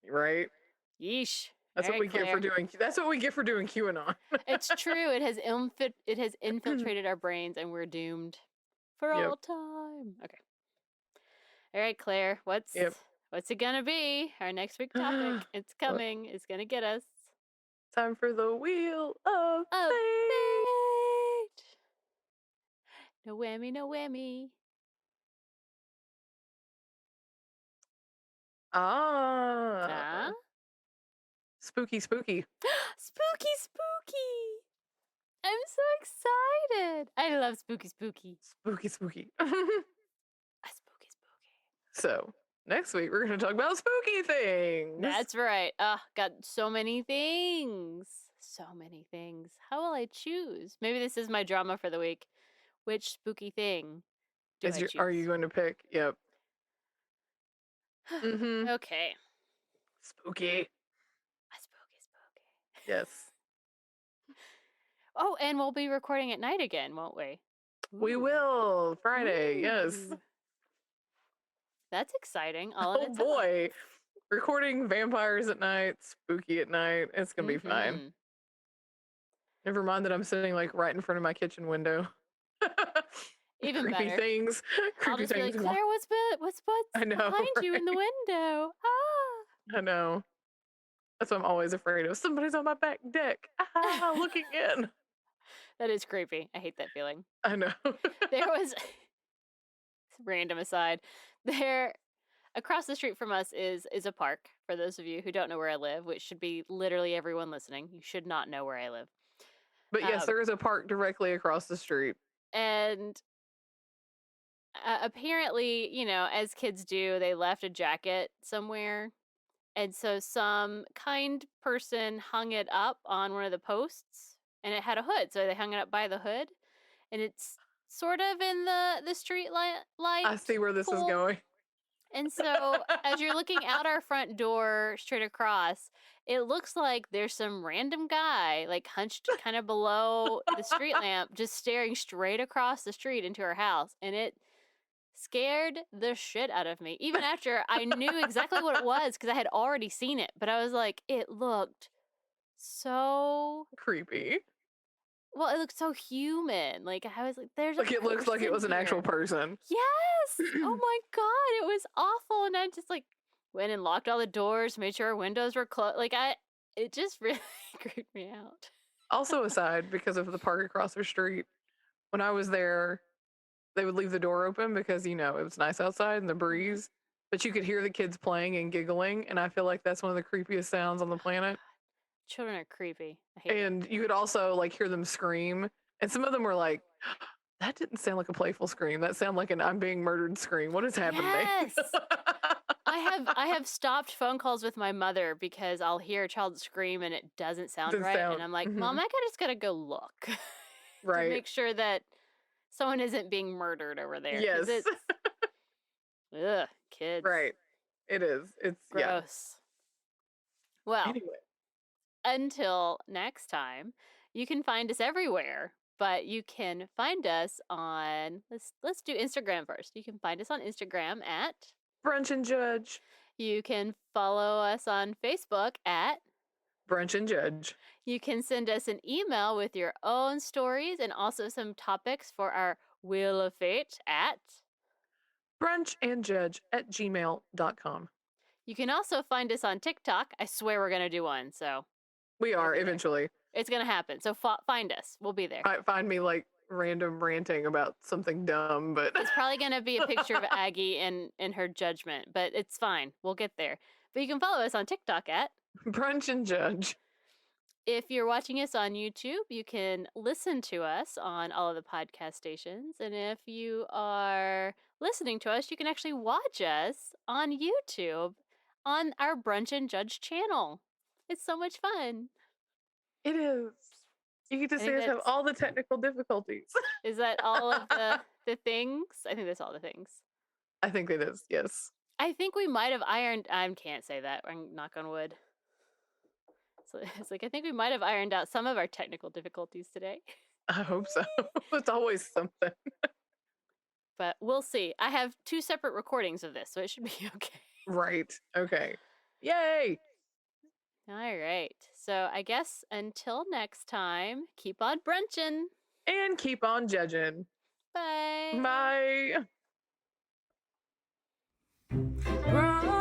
S2: Right?
S1: Yeesh.
S2: That's what we get for doing. That's what we get for doing QAnon.
S1: It's true. It has infiltrated our brains, and we're doomed for all time. Okay. All right, Claire. What's it gonna be? Our next week topic. It's coming. It's gonna get us.
S2: Time for the Wheel of Fate.
S1: No whammy, no whammy.
S2: Spooky.
S1: Spooky. I'm so excited. I love spooky.
S2: Spooky.
S1: Spooky.
S2: So, next week we're going to talk about spooky things.
S1: That's right. Got so many things. How will I choose? Maybe this is my drama for the week. Which spooky thing do I choose?
S2: Are you going to pick? Yep.
S1: Okay.
S2: Spooky.
S1: Spooky.
S2: Yes.
S1: Oh, and we'll be recording at night again, won't we?
S2: We will. Friday, yes.
S1: That's exciting. All in
S2: Oh
S1: its own.
S2: boy. Recording vampires at night, spooky at night. It's going to be fine. Never mind that I'm sitting like right in front of my kitchen window.
S1: Even
S2: creepy
S1: better.
S2: things.
S1: I'll
S2: Creepy
S1: just be
S2: things.
S1: like, Claire, what's
S2: I know,
S1: behind you in the
S2: right?
S1: window? Ah.
S2: I know. That's what I'm always afraid of. Somebody's on my back deck. Ah, looking in.
S1: That is creepy. I hate that feeling.
S2: I know.
S1: There was random aside. There across the street from us is a park. For those of you who don't know where I live, which should be literally everyone listening, you should not know where I live.
S2: But yes, there is a park directly across the street.
S1: And apparently, you know, as kids do, they left a jacket somewhere. And so some kind person hung it up on one of the posts, and it had a hood. So they hung it up by the hood, and it's sort of in the street light.
S2: I see where this is going.
S1: And so as you're looking out our front door straight across, it looks like there's some random guy like hunched kind of below the street lamp, just staring straight across the street into our house. And it scared the shit out of me. Even after I knew exactly what it was because I had already seen it. But I was like, it looked so
S2: creepy.
S1: Well, it looked so human. Like I was like, there's
S2: like it looks like it was an actual
S1: here.
S2: person.
S1: Yes. Oh my god, it was awful. And I just like went and locked all the doors, made sure our windows were closed. Like it just really creeped me out.
S2: Also aside, because of the park across the street, when I was there, they would leave the door open because, you know, it was nice outside and the breeze, but you could hear the kids playing and giggling. And I feel like that's one of the creepiest sounds on the planet.
S1: Children are creepy. I hate
S2: And
S1: it.
S2: you could also like hear them scream. And some of them were like, that didn't sound like a playful scream. That sounded like an I'm being murdered scream. What is happening?
S1: Yes. I have stopped phone calls with my mother because I'll hear a child scream and it doesn't sound right. And I'm like, Mom, I just gotta go look.
S2: Right.
S1: To make sure that someone isn't being murdered over there.
S2: Yes.
S1: It's, ugh, kids.
S2: Right. It is. It's
S1: gross.
S2: Yeah.
S1: Well,
S2: anyway.
S1: Until next time, you can find us everywhere, but you can find us on let's do Instagram first. You can find us on Instagram at
S2: Brunch and Judge.
S1: You can follow us on Facebook at
S2: Brunch and Judge.
S1: You can send us an email with your own stories and also some topics for our Wheel of Fate at
S2: brunchandjudge@gmail.com.
S1: You can also find us on TikTok. I swear we're going to do one, so.
S2: We are, eventually.
S1: It's going to happen, so find us. We'll be there.
S2: Find me, like, random ranting about something dumb, but...
S1: It's probably going to be a picture of Aggie and her judgment, but it's fine. We'll get there. But you can follow us on TikTok at
S2: Brunch and Judge.
S1: If you're watching us on YouTube, you can listen to us on all of the podcast stations. And if you are listening to us, you can actually watch us on YouTube on our Brunch and Judge channel. It's so much fun.
S2: It is. You get to see us have all the technical difficulties.
S1: Is that all of the things? I think that's all the things.
S2: I think it is, yes.
S1: I think we might have ironed... I can't say that. Knock on wood. So it's like, I think we might have ironed out some of our technical difficulties today.
S2: I hope so. It's always something.
S1: But we'll see. I have 2 separate recordings of this, so it should be okay.
S2: Right. Okay. Yay!
S1: All right. So I guess until next time, keep on brunching.
S2: And keep on judging.
S1: Bye.
S2: Bye.